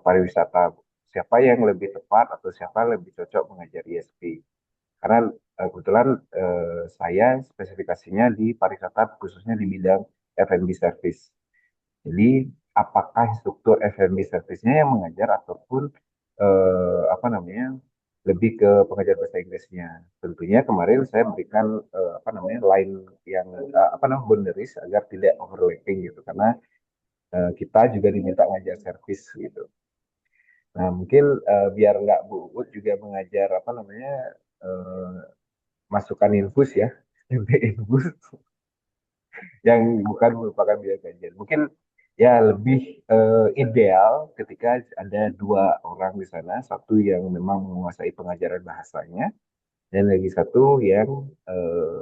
Speaker 2: pariwisata. Siapa yang lebih tepat atau siapa yang lebih cocok mengajar ISP? Karena kebetulan saya spesifikasinya di pariwisata khususnya di bidang F&B service. Jadi apakah instruktur F&B service-nya yang mengajar ataupun apa namanya lebih ke pengajar bahasa Inggrisnya. Tentunya kemarin saya berikan apa namanya line yang apa namanya boundaries agar tidak overlapping gitu karena kita juga diminta ngajar service gitu. Nah mungkin biar nggak Bu Uut juga mengajar apa namanya eh, masukan infus ya, infus yang bukan merupakan biaya kajian. Mungkin ya lebih ideal ketika ada dua orang di sana, satu yang memang menguasai pengajaran bahasanya, dan lagi satu yang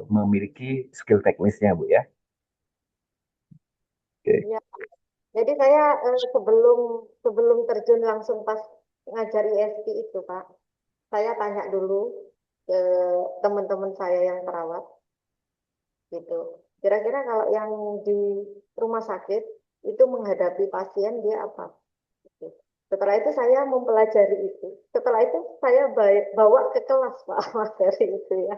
Speaker 2: memiliki skill teknisnya, Bu ya. Oke.
Speaker 1: ya. Jadi saya sebelum sebelum terjun langsung pas ngajar ISP itu Pak, saya tanya dulu ke teman-teman saya yang perawat gitu. Kira-kira kalau yang di rumah sakit itu menghadapi pasien dia apa? Gitu. Setelah itu saya mempelajari itu. Setelah itu saya bawa ke kelas Pak materi itu ya.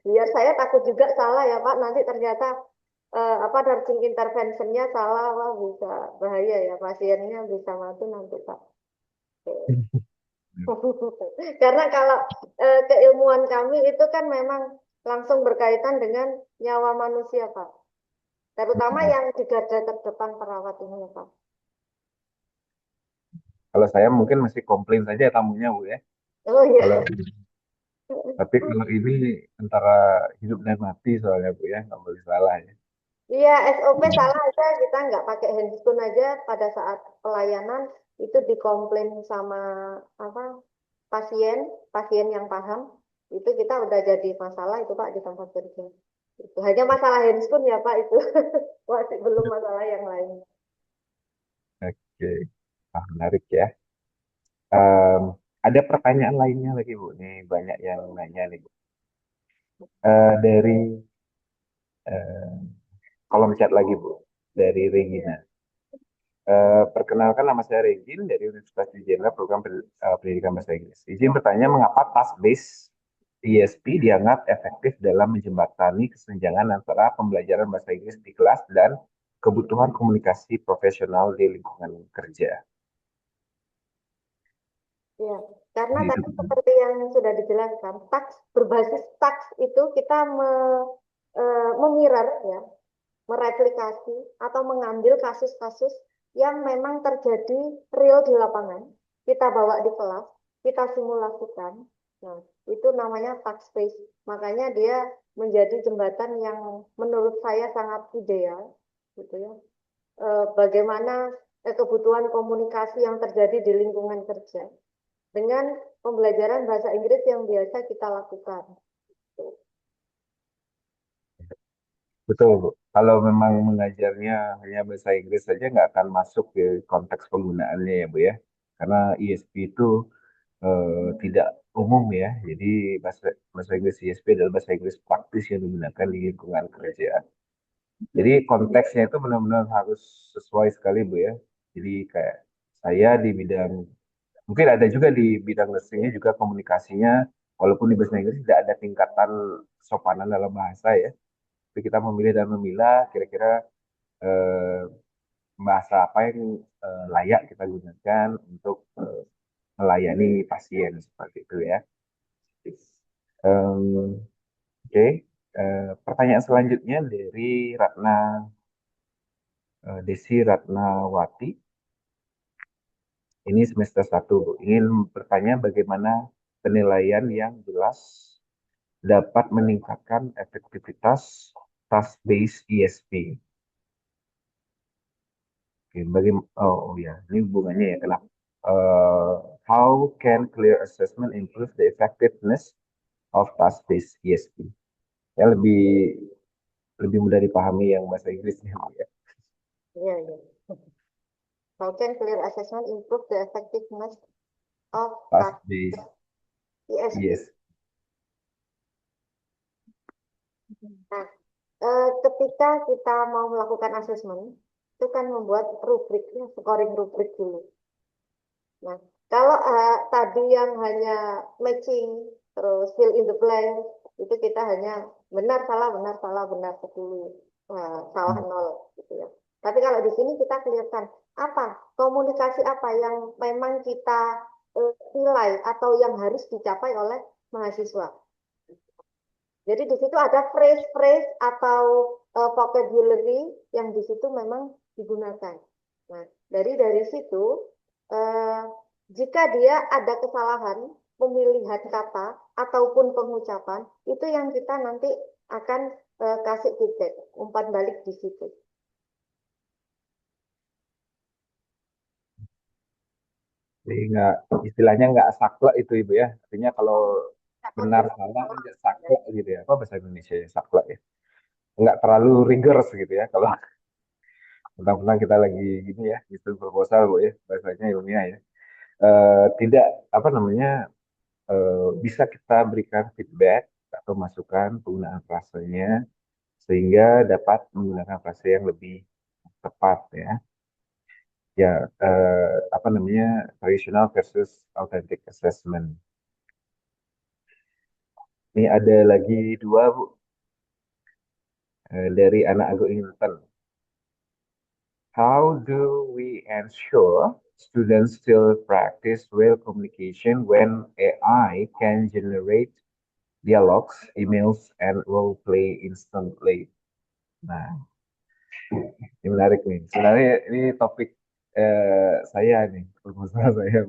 Speaker 1: Biar saya takut juga salah ya Pak. Nanti ternyata apa nursing interventionnya salah, wah bisa bahaya ya pasiennya bisa mati nanti Pak. Karena kalau keilmuan kami itu kan memang langsung berkaitan dengan nyawa manusia Pak. Terutama yang di garda terdepan perawat ini ya Pak.
Speaker 2: Kalau saya mungkin masih komplain saja tamunya, Bu ya.
Speaker 1: Oh
Speaker 2: Kalau
Speaker 1: iya.
Speaker 2: tapi kalau ini antara hidup dan mati soalnya, Bu ya, nggak boleh salah ya.
Speaker 1: Iya, SOP salah aja kita nggak pakai handphone aja pada saat pelayanan itu dikomplain sama apa pasien pasien yang paham itu kita udah jadi masalah itu Pak di tempat kerja. Itu hanya masalah handphone ya Pak itu masih belum masalah yang lain.
Speaker 2: Oke, menarik ya. Em, ada pertanyaan lainnya lagi, Bu. Nih banyak yang nanya nih, Bu. Dari eh, kolom chat lagi, Bu. Dari Regina. Perkenalkan nama saya Regin dari Universitas Wijaya Program Pendidikan Bahasa Inggris. Izin bertanya mengapa task-based ISP dianggap efektif dalam menjembatani kesenjangan antara pembelajaran bahasa Inggris di kelas dan kebutuhan komunikasi profesional di lingkungan kerja.
Speaker 1: Ya, karena
Speaker 2: Itu.
Speaker 1: tadi seperti yang sudah dijelaskan, berbasis tax itu kita memirror ya, mereplikasi atau mengambil kasus-kasus yang memang terjadi real di lapangan. Kita bawa di kelas, kita simulasikan, Nah, itu namanya Talkspace. Makanya dia menjadi jembatan yang menurut saya sangat ideal, gitu ya. Bagaimana kebutuhan komunikasi yang terjadi di lingkungan kerja dengan pembelajaran bahasa Inggris yang biasa kita lakukan.
Speaker 2: Betul, Bu. Kalau memang mengajarnya hanya bahasa Inggris saja nggak akan masuk ke konteks penggunaannya ya, Bu ya. Karena ISP itu tidak umum ya. Jadi bahasa bahasa Inggris ISP adalah bahasa Inggris praktis yang digunakan di lingkungan kerja. Jadi konteksnya itu benar-benar harus sesuai sekali, Bu ya. Jadi kayak saya di bidang, mungkin ada juga di bidang nursingnya juga komunikasinya, walaupun di bahasa Inggris tidak ada tingkatan sopanan dalam bahasa ya. Tapi kita memilih dan memilah kira-kira eh, bahasa apa yang layak kita gunakan untuk melayani pasien seperti itu ya. Oke. Pertanyaan selanjutnya dari Desi Ratnawati. Ini semester 1, Bu. Ingin bertanya bagaimana penilaian yang jelas dapat meningkatkan efektivitas task-based ESP. Oke, oh ya, ini hubungannya ya. Kenapa? Uh, how can clear assessment improve the effectiveness of task-based ESP? Ya, lebih lebih mudah dipahami yang bahasa Inggrisnya, Bu, ya.
Speaker 1: Iya, iya. How can clear assessment improve the effectiveness of
Speaker 2: Task-based
Speaker 1: ESP?
Speaker 2: ESP.
Speaker 1: Nah, ketika kita mau melakukan asesmen, itu kan membuat rubrik, ya, scoring rubrik dulu. Nah, kalau tadi yang hanya matching, terus fill in the blank, itu kita hanya benar, salah, benar 10, salah 0, gitu ya. Tapi kalau di sini kita kelihatan apa, komunikasi apa yang memang kita nilai atau yang harus dicapai oleh mahasiswa. Jadi di situ ada phrase-phrase atau vocabulary yang di situ memang digunakan. Nah, dari situ eh, jika dia ada kesalahan pemilihan kata ataupun pengucapan, itu yang kita nanti akan kasih feedback, umpan balik di situ.
Speaker 2: Jadi nggak, istilahnya nggak saklek itu Ibu ya. Artinya kalau benar salah nggak saklek gitu ya. Apa bahasa Indonesia ya saklek ya. Nggak terlalu rigorous gitu ya. Kalau tentang kita lagi gini ya, gitu proposal Bu ya, bahasanya ilmiah ya. Tidak apa namanya bisa kita berikan feedback atau masukan penggunaan frasenya sehingga dapat menggunakan frase yang lebih tepat ya. Ya apa namanya traditional versus authentic assessment. Ini ada lagi dua Bu dari anak Agung Inten. How do we ensure students still practice real communication when AI can generate dialogues, emails, and role play instantly? Nah, ini menarik nih. Sebenarnya ini topik saya nih, proposal saya.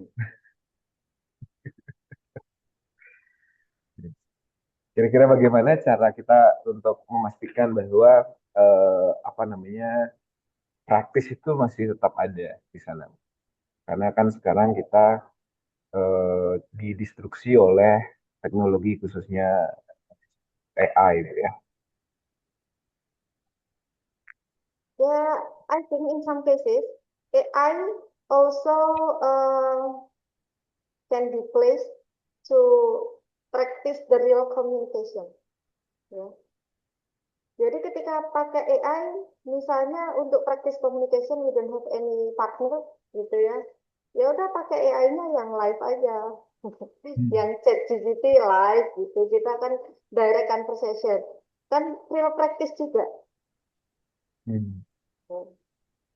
Speaker 2: Kira-kira bagaimana cara kita untuk memastikan bahwa apa namanya praktis itu masih tetap ada di sana? Karena kan sekarang kita didistruksi oleh teknologi khususnya AI gitu ya.
Speaker 1: Yeah, I think in some cases AI also can be placed to practice the real communication. Ya. Jadi ketika pakai AI, misalnya untuk practice communication we don't have any partner gitu ya, ya udah pakai AI-nya yang live aja, yang chat GPT live gitu, kita kan direct conversation, kan real practice juga.
Speaker 2: Hmm.
Speaker 1: Hmm.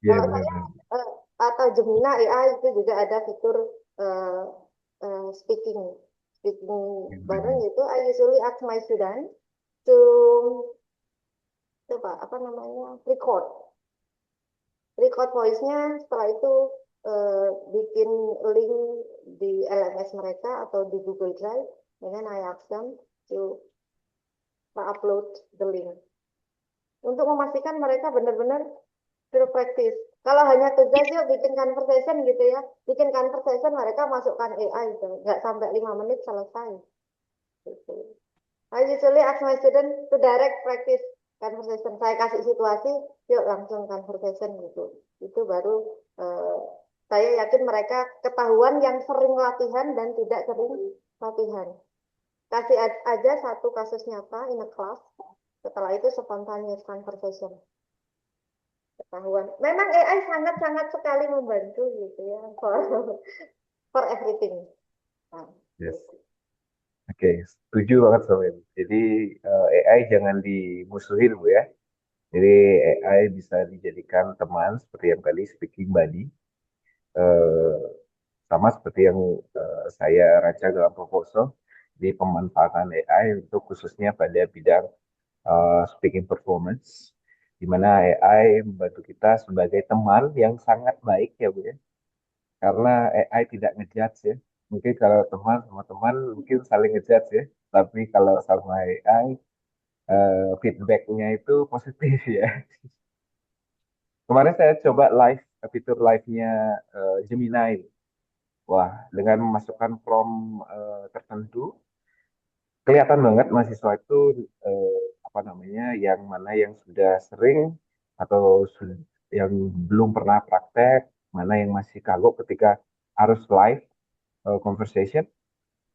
Speaker 2: Iya
Speaker 1: Kalau saya
Speaker 2: benar-benar.
Speaker 1: eh, atau Gemini AI itu juga ada fitur eh, speaking speaking bareng itu, I usually ask my student to coba apa namanya record voice-nya, setelah itu bikin link di LMS mereka atau di Google Drive, and then I ask them to upload the link untuk memastikan mereka benar-benar real practice. Kalau hanya tugas yuk bikin conversation gitu ya, bikin conversation mereka masukkan AI itu, nggak sampai 5 menit selesai. Gitu. I usually ask my student to direct practice conversation. Saya kasih situasi, yuk langsung conversation gitu. Itu baru saya yakin mereka ketahuan yang sering latihan dan tidak sering latihan. Kasih aja satu kasus nyata in a class, setelah itu spontaneous conversation. Ketahuan. Memang AI sangat-sangat sekali membantu gitu ya for everything. Nah,
Speaker 2: Yes. Oke, setuju banget sama Ibu. Jadi AI jangan dimusuhin Bu ya. Jadi AI bisa dijadikan teman seperti yang tadi speaking buddy. Eh, Sama seperti yang saya rancang dalam proposal di pemanfaatan AI untuk khususnya pada bidang speaking performance, di mana AI membantu kita sebagai teman yang sangat baik ya Bu ya. Karena AI tidak ngejudge ya. Mungkin kalau teman sama teman mungkin saling ngejudge ya. Tapi kalau sama AI feedbacknya itu positif ya. Kemarin saya coba live fitur live-nya Gemini. Wah, dengan memasukkan prompt tertentu, kelihatan banget mahasiswa itu apa namanya, yang mana yang sudah sering atau yang belum pernah praktek, mana yang masih kagok ketika harus live conversation.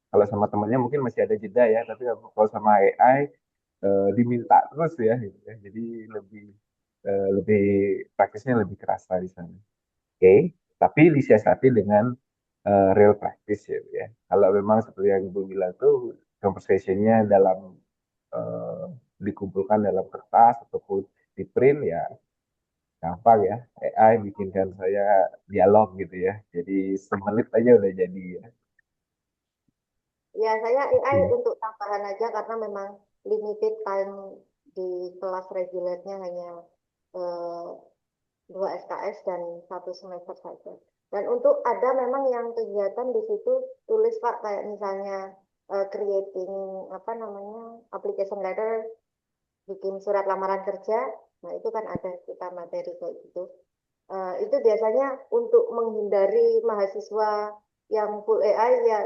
Speaker 2: Kalau sama temannya mungkin masih ada jeda ya, tapi kalau sama AI diminta terus ya, gitu ya. Jadi lebih lebih praktisnya lebih kerasa di sana. Oke, tapi disiasati dengan real practice ya, Bu ya. Kalau memang seperti yang Ibu bilang tuh conversation-nya dalam eh, dikumpulkan dalam kertas ataupun di print ya gampang ya. AI bikinkan saya dialog gitu ya. Jadi semenit aja udah jadi ya.
Speaker 1: ya saya AI
Speaker 2: Oke.
Speaker 1: untuk tambahan aja karena memang limited time di kelas regulernya hanya eh, 2 SKS dan 1 semester saja. Dan untuk ada memang yang kegiatan di situ tulis Pak kayak misalnya creating apa namanya application letter, bikin surat lamaran kerja. Nah, itu kan ada kita materi kayak gitu. Itu biasanya untuk menghindari mahasiswa yang full AI ya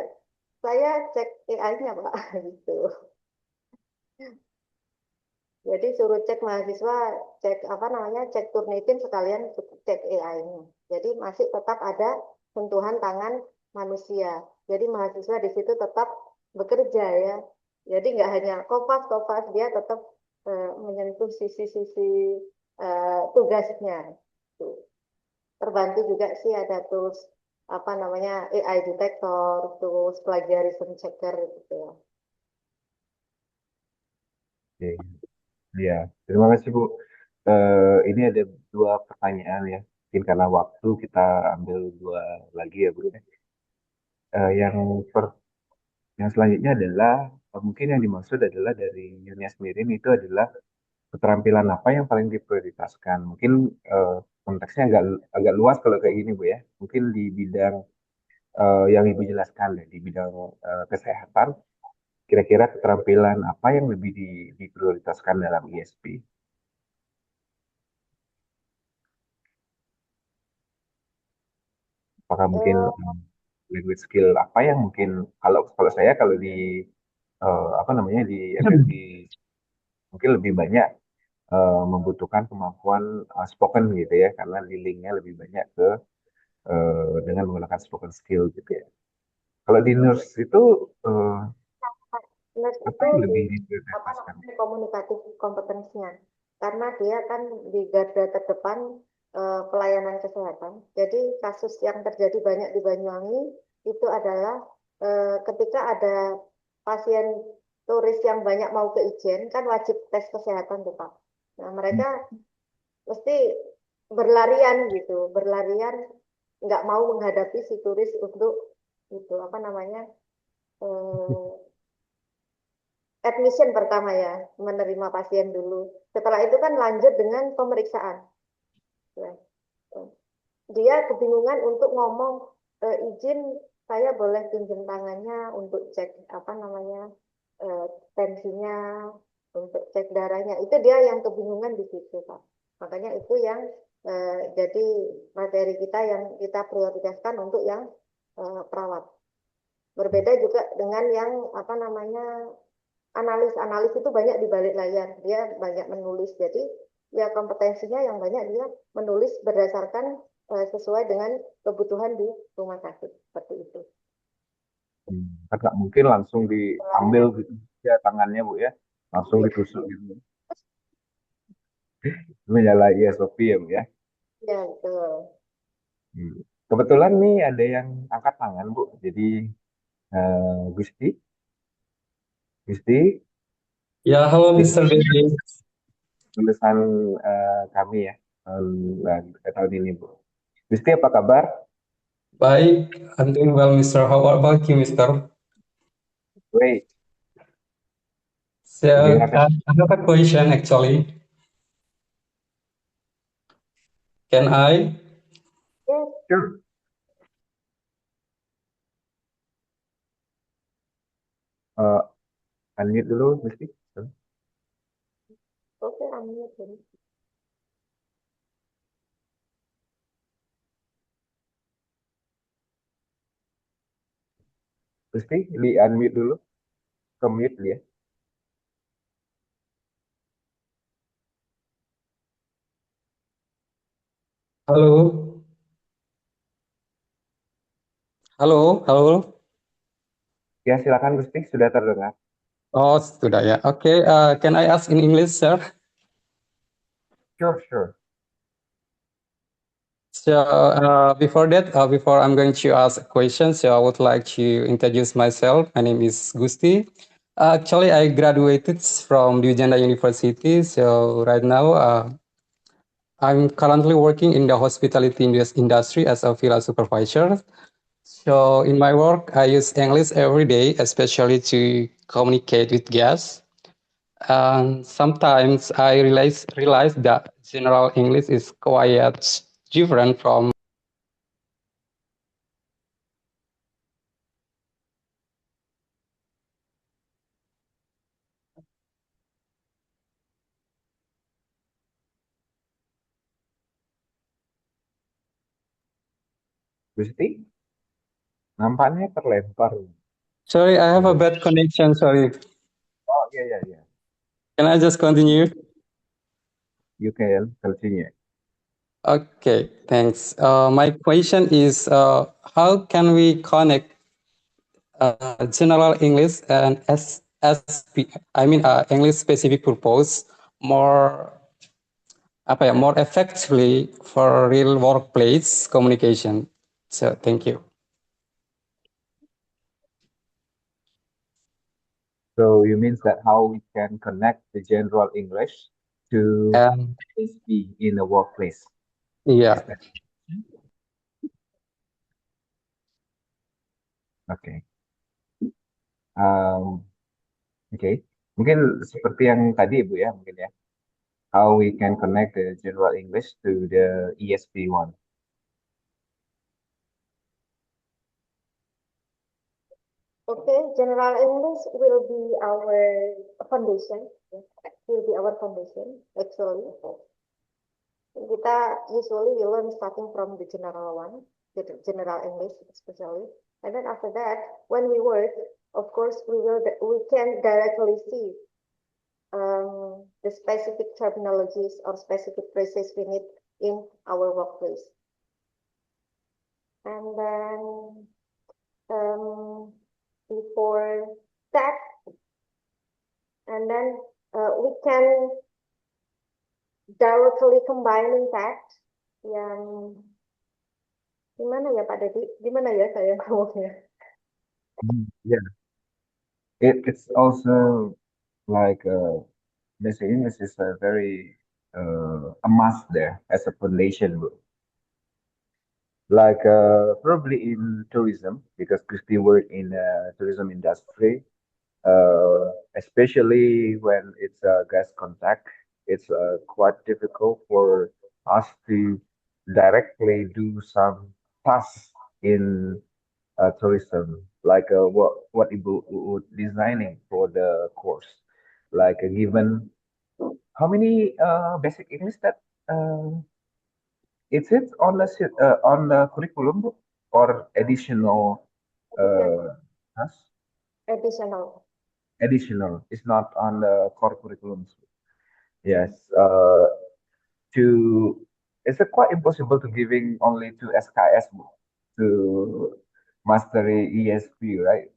Speaker 1: saya cek AI-nya Pak gitu. Jadi suruh cek mahasiswa, cek apa namanya, cek Turnitin sekalian cek AI-nya. Jadi masih tetap ada sentuhan tangan manusia. Jadi mahasiswa di situ tetap bekerja ya. Jadi nggak hanya kopas-kopas, dia tetap menyentuh sisi-sisi tugasnya. Tuh. Terbantu juga sih ada tools apa namanya AI detector, tools plagiarism checker gitu ya.
Speaker 2: Oke. Ya, terima kasih Bu. Ini ada dua pertanyaan ya. Mungkin karena waktu kita ambil dua lagi ya Bu ya. Yang yang selanjutnya adalah mungkin yang dimaksud adalah dari Yunia sendiri itu adalah keterampilan apa yang paling diprioritaskan. Mungkin eh, konteksnya agak agak luas kalau kayak gini Bu ya. Mungkin di bidang yang Ibu jelaskan deh, di bidang kesehatan, kira-kira keterampilan apa yang lebih diprioritaskan dalam ISP? Apakah mungkin
Speaker 1: Eh,
Speaker 2: language skill apa yang mungkin kalau kalau saya kalau di apa namanya di FFG mungkin lebih banyak membutuhkan kemampuan spoken gitu ya karena di linknya lebih banyak ke dengan menggunakan spoken skill gitu ya. Kalau di nurse itu eh,
Speaker 1: Nurse
Speaker 2: apa
Speaker 1: itu
Speaker 2: yang
Speaker 1: di
Speaker 2: lebih
Speaker 1: apa
Speaker 2: diprioritaskan?
Speaker 1: namanya komunikatif kompetensinya karena dia kan di garda terdepan pelayanan kesehatan. Jadi kasus yang terjadi banyak di Banyuwangi itu adalah ketika ada pasien turis yang banyak mau ke Ijen kan wajib tes kesehatan tuh Pak. Nah mereka mesti berlarian gitu, berlarian nggak mau menghadapi si turis untuk itu apa namanya eh, admission pertama ya, menerima pasien dulu. Setelah itu kan lanjut dengan pemeriksaan. Ya. Dia kebingungan untuk ngomong izin saya boleh pinjam tangannya untuk cek apa namanya tensinya, untuk cek darahnya. Itu dia yang kebingungan di situ, Pak. Makanya itu yang jadi materi kita yang kita prioritaskan untuk yang perawat. Berbeda juga dengan yang apa namanya analis itu banyak di balik layar, dia banyak menulis. Jadi ya kompetensinya yang banyak dia menulis berdasarkan sesuai dengan kebutuhan di rumah sakit seperti itu.
Speaker 2: Kan nggak mungkin langsung diambil gitu ya tangannya Bu ya, langsung
Speaker 1: Ya,
Speaker 2: ditusuk gitu. Menyalahi SOP ya Bu ya.
Speaker 1: ya betul.
Speaker 2: Hmm. Kebetulan nih ada yang angkat tangan Bu. Jadi Gusti, Gusti,
Speaker 4: Ya, halo
Speaker 2: ini
Speaker 4: Mr. Dedi.
Speaker 2: lulusan kami ya tahun ini Bu. Gusti apa kabar?
Speaker 4: Baik, I'm doing well, Mr. How about you, Mr.?
Speaker 2: Great.
Speaker 4: So,
Speaker 2: Do you have
Speaker 4: I have a question actually. Can I?
Speaker 1: Yes,
Speaker 2: Sure. Unmute dulu Gusti.
Speaker 1: oke, unmute.
Speaker 2: Gusti di unmute dulu, ke mute dia.
Speaker 4: Halo? Halo, halo?
Speaker 2: Ya silakan Gusti, sudah terdengar.
Speaker 4: Oh, sudah ya. Okay, can I ask in English, sir?
Speaker 2: Sure, sure.
Speaker 4: So, before I'm going to ask a question, so I would like to introduce myself. My name is Gusti. Actually, I graduated from Dwijanda University. So, right now, I'm currently working in the hospitality industry as a villa supervisor. So in my work, I use English every day, especially to communicate with guests. And sometimes I realize that general English is quite different from
Speaker 2: Gusti, nampaknya terlempar.
Speaker 4: Sorry, I have a bad connection. Sorry.
Speaker 2: Oh, iya, iya, iya.
Speaker 4: Can I just continue?
Speaker 2: You can continue.
Speaker 4: Okay, thanks. My question is how can we connect general English and English specific purpose more more effectively for real workplace communication. So thank you.
Speaker 2: So you means that how we can connect the general English to
Speaker 4: And
Speaker 2: SB in the workplace.
Speaker 4: yeah,
Speaker 2: Oke. Oke. Mungkin seperti yang tadi Bu ya, mungkin ya. How we can connect the general English to the ESP one.
Speaker 1: Okay, general English will be our foundation. Will be our foundation actually. Kita usually we learn starting from the general one, the general English especially, and then after that, when we work, of course, we can directly see the specific terminologies or specific phrases we need in our workplace, and then before that, and then we can directly combining that yang gimana ya Pak Dedi? Gimana ya saya ngomongnya?
Speaker 2: Yeah. It's also like basic English is a very a must there as a foundation. Like probably in tourism because Christy work in tourism industry, especially when it's a guest contact, it's quite difficult for us to directly do some tasks in tourism, like what Ibu would designing for the course, like given how many basic English that uh, is it on the on the curriculum book or additional
Speaker 1: Addition-
Speaker 2: huh?
Speaker 1: Additional.
Speaker 2: Additional? It's not on the core curriculum. Yes. To it's quite impossible to giving only to SKS book to mastery ESP, right?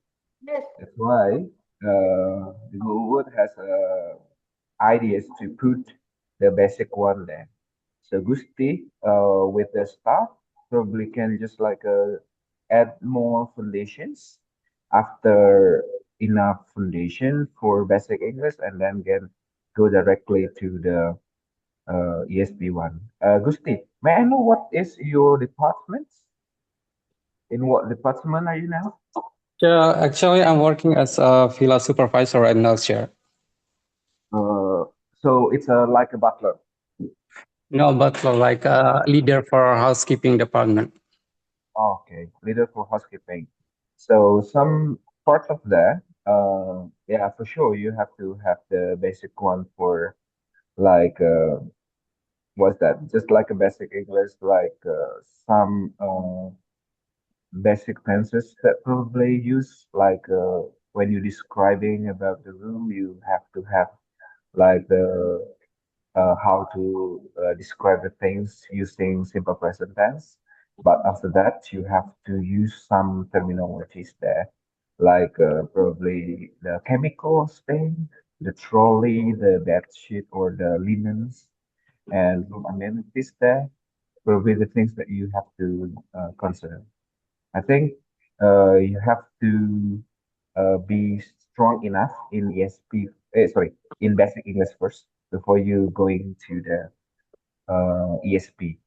Speaker 1: Yes.
Speaker 2: That's why the Google has ideas to put the basic one there. So Gusti, with the staff, probably can just like add more foundations after enough foundation for basic English, and then can go directly to the ESP one. Gusti, may I know what is your department? In what department are you now?
Speaker 4: Yeah, actually, I'm working as a villa supervisor right now, sir.
Speaker 2: Uh, so it's like a butler.
Speaker 4: No, but like a leader for our housekeeping department.
Speaker 2: Okay, leader for housekeeping. So some part of that, yeah, for sure, you have to have the basic one for like, what's that? Just like a basic English, like some basic tenses that probably use, like when you're describing about the room, you have to have like the how to describe the things using simple present tense. But after that, you have to use some terminologies there, like probably the chemicals thing, the trolley, the bed sheet, or the linens, and room amenities there. Probably the things that you have to consider. I think you have to be strong enough in ESP, sorry, in basic English first before you going to the ESP.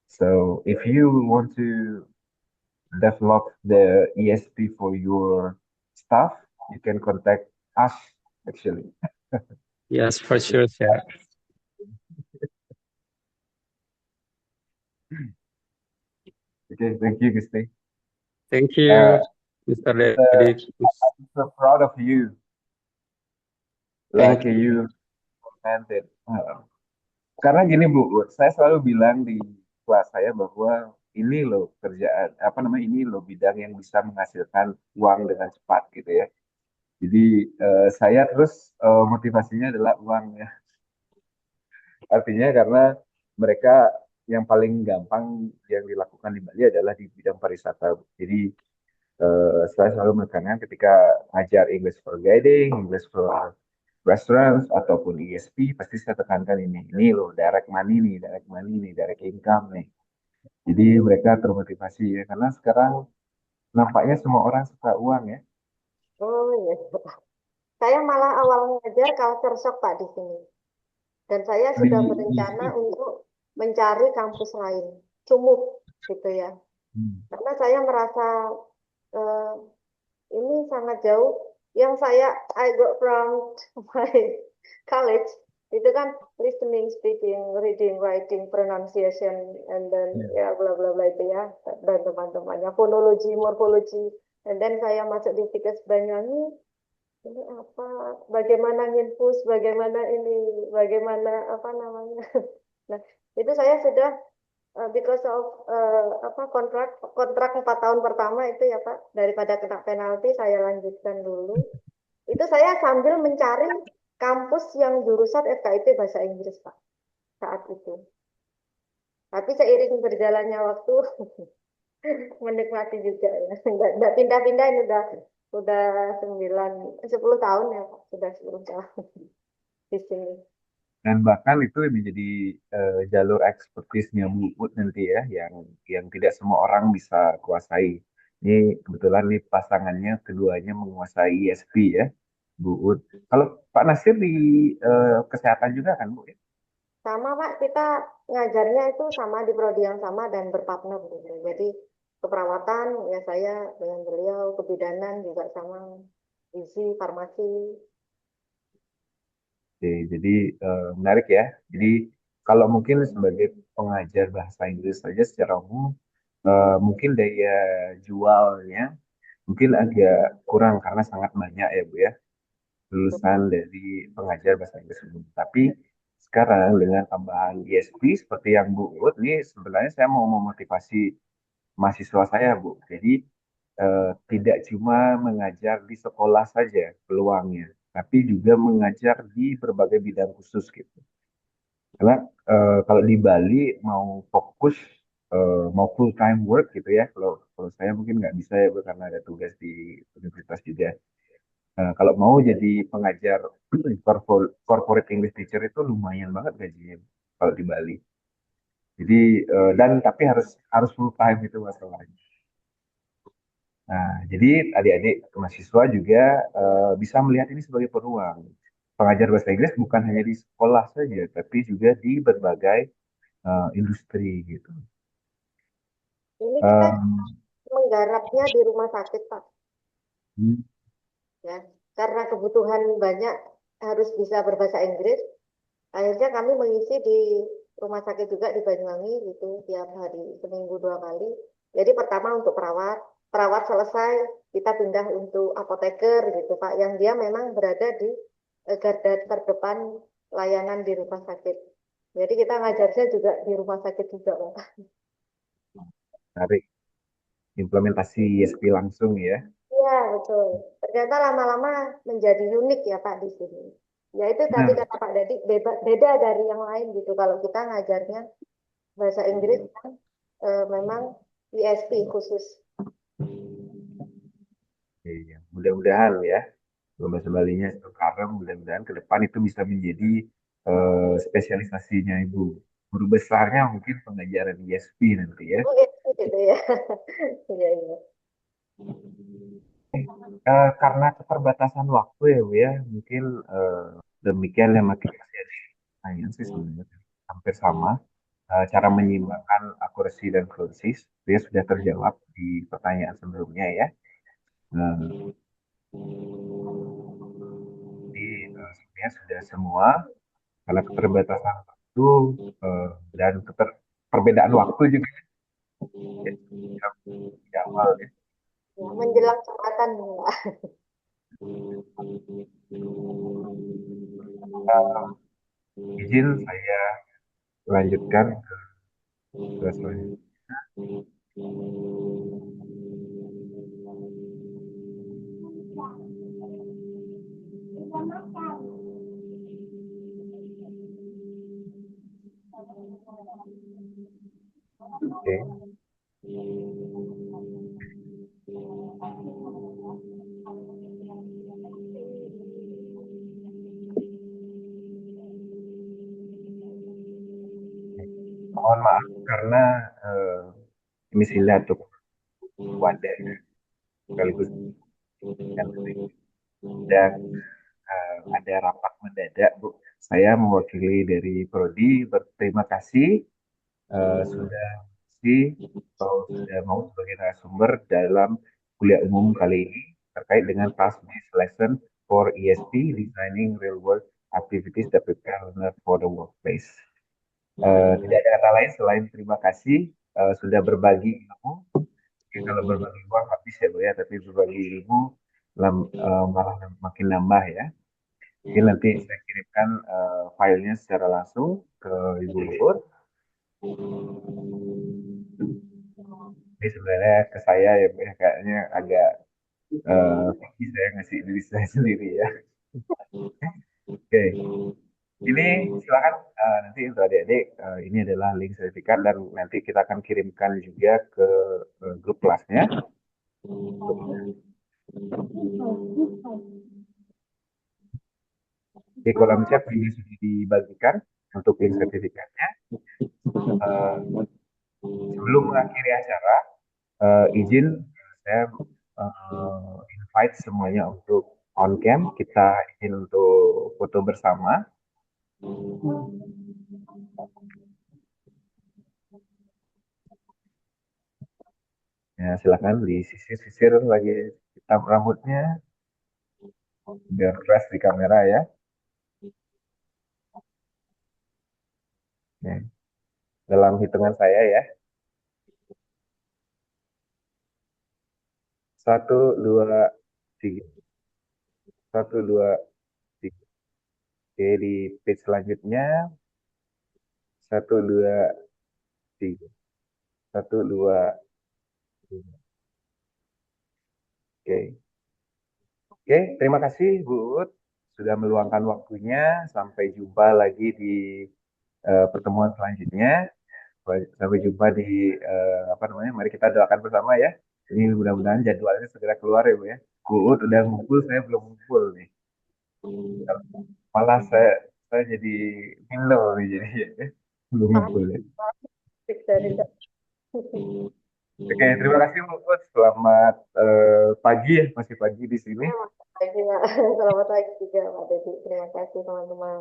Speaker 2: So if you want to develop the ESP for your staff, you can contact us actually.
Speaker 4: Yes, for sure, sir.
Speaker 2: Okay, thank you, Gusti.
Speaker 4: Thank you,
Speaker 2: Uh,
Speaker 4: Mr.
Speaker 2: uh,
Speaker 4: Dedik.
Speaker 2: I'm so proud of you, like
Speaker 4: Thank you.
Speaker 2: you commented. Karena gini Bu, saya selalu bilang di kelas saya bahwa ini loh kerjaan, apa namanya, ini loh bidang yang bisa menghasilkan uang dengan cepat gitu ya. Jadi saya terus motivasinya adalah uang ya. Artinya karena mereka yang paling gampang yang dilakukan di Bali adalah di bidang pariwisata. Jadi saya selalu menekankan ketika ngajar English for Guiding, English for Restaurants, ataupun ESP, pasti saya tekankan ini loh, direct money nih, direct money nih, direct income nih. Jadi mereka termotivasi ya, karena sekarang nampaknya semua orang suka uang ya.
Speaker 1: Oh iya. Saya malah awal ngajar culture shock Pak di sini. Dan saya
Speaker 2: Di
Speaker 1: sudah
Speaker 2: ESP.
Speaker 1: berencana untuk mencari kampus lain, Cumuk gitu ya.
Speaker 2: Hmm.
Speaker 1: Karena saya merasa eh, ini sangat jauh. Yang I got from my college itu kan listening, speaking, reading, writing, pronunciation, and then
Speaker 2: Ya.
Speaker 1: ya bla bla bla itu ya, dan teman-temannya fonologi, morfologi, and then saya masuk di Tikas Banyuwangi, ini apa, bagaimana nginfus, bagaimana ini, bagaimana apa namanya. Nah, itu saya sudah because of apa kontrak 4 tahun pertama itu ya Pak, daripada kena penalti saya lanjutkan dulu. Itu saya sambil mencari kampus yang jurusan FKIP bahasa Inggris Pak saat itu. Tapi seiring berjalannya waktu menikmati juga ya. Nggak pindah-pindah, ini udah 10 tahun ya Pak, sudah 10 tahun di sini.
Speaker 2: Dan bahkan itu menjadi jalur ekspertisnya Bu Ut nanti ya, yang tidak semua orang bisa kuasai. Ini kebetulan nih pasangannya keduanya menguasai ESP ya, Bu Ut. Kalau Pak Nasir di kesehatan juga kan Bu ya?
Speaker 1: Sama Pak, kita ngajarnya itu sama di prodi yang sama dan berpartner gitu. Jadi keperawatan ya saya dengan beliau, kebidanan juga sama, gizi, farmasi.
Speaker 2: Oke, jadi menarik ya. Jadi kalau mungkin sebagai pengajar bahasa Inggris saja secara umum, mungkin daya jualnya mungkin agak kurang karena sangat banyak ya Bu ya lulusan dari pengajar bahasa Inggris umum. Tapi sekarang dengan tambahan ISP seperti yang Bu Ut, ini sebenarnya saya mau memotivasi mahasiswa saya Bu. Jadi tidak cuma mengajar di sekolah saja peluangnya, tapi juga mengajar di berbagai bidang khusus gitu. Karena kalau di Bali mau fokus mau full time work gitu ya, kalau kalau saya mungkin nggak bisa ya Bu, karena ada tugas di universitas juga. Kalau mau jadi pengajar corporate English teacher itu lumayan banget gajinya kalau di Bali. Jadi dan tapi harus harus full time itu masalahnya. Nah, jadi adik-adik mahasiswa juga bisa melihat ini sebagai peluang. Pengajar bahasa Inggris bukan hanya di sekolah saja, tapi juga di berbagai industri gitu.
Speaker 1: Ini kita
Speaker 2: Em,
Speaker 1: menggarapnya di rumah sakit, Pak.
Speaker 2: hmm,
Speaker 1: Ya, karena kebutuhan banyak harus bisa berbahasa Inggris. Akhirnya kami mengisi di rumah sakit juga di Banyuwangi gitu tiap hari seminggu 2 kali. Jadi pertama untuk perawat, perawat selesai kita pindah untuk apoteker gitu Pak, yang dia memang berada di garda terdepan layanan di rumah sakit. Jadi kita ngajarnya juga di rumah sakit juga Pak.
Speaker 2: Menarik. Implementasi ISP langsung ya.
Speaker 1: Iya betul. Ternyata lama-lama menjadi unik ya Pak di sini. Ya itu tadi
Speaker 2: Nah,
Speaker 1: kata Pak Dedi beda, beda dari yang lain gitu. Kalau kita ngajarnya bahasa Inggris kan memang ISP khusus.
Speaker 2: iya, mudah-mudahan ya. Bahasa Balinya sekarang mudah-mudahan ke depan itu bisa menjadi spesialisasinya Ibu. Guru besarnya mungkin pengajaran ISP nanti ya.
Speaker 1: Oh ISP gitu ya. Iya iya.
Speaker 2: Karena keterbatasan waktu ya Bu ya, mungkin demikian yang makin saya tanya sih sebenarnya hampir sama. Cara menyeimbangkan akurasi dan kronis, dia sudah terjawab di pertanyaan sebelumnya ya. Nah, jadi sebenarnya sudah semua karena keterbatasan waktu eh, dan perbedaan waktu juga ya, di awal ya.
Speaker 1: Ya, menjelang Jumatan Mbak.
Speaker 2: Izin saya lanjutkan ke selanjutnya. Oke. Mohon maaf karena eh, ini sila untuk wadah sekaligus yang sedang ada rapat mendadak Bu. Saya mewakili dari Prodi berterima kasih sudah sudah mau sebagai narasumber dalam kuliah umum kali ini terkait dengan task-based lesson for ESP Designing Real World Activities that Prepare Learner for the Workplace. Tidak ada kata lain selain terima kasih sudah berbagi ilmu. Mungkin kalau berbagi uang habis ya Bu ya, tapi berbagi ilmu malah makin nambah ya. Mungkin nanti saya kirimkan filenya secara langsung ke Ibu Luhut. Ini sebenarnya ke saya ya, Bu, ya, kayaknya agak picky saya ngasih diri saya sendiri ya. Oke, ini silakan nanti untuk adik-adik ini adalah link sertifikat dan nanti kita akan kirimkan juga ke grup kelasnya. Di kolom chat ini sudah dibagikan untuk link sertifikatnya. Eh, Sebelum mengakhiri acara, izin saya invite semuanya untuk on cam. Kita izin untuk foto bersama. Ya, silakan disisir-sisir lagi hitam rambutnya biar fresh di kamera ya. Oke. Dalam hitungan saya ya. Satu, dua, tiga. Satu, dua, tiga. Oke, di page selanjutnya. Satu, dua, tiga. Satu, dua, tiga. Oke. Oke, terima kasih Bu Ut sudah meluangkan waktunya. Sampai jumpa lagi di pertemuan selanjutnya. Sampai jumpa di apa namanya? Mari kita doakan bersama ya. Ini mudah-mudahan jadwalnya segera keluar ya Bu ya. Bu Ut udah ngumpul, saya belum ngumpul nih. Malah saya jadi minder nih jadi ya. Belum ngumpul ya.
Speaker 1: Dari
Speaker 2: Oke, terima kasih Bu Ut. Selamat pagi ya, masih pagi di sini.
Speaker 1: pagi, Pak. Selamat pagi juga, Pak Dedi. Terima kasih, teman-teman.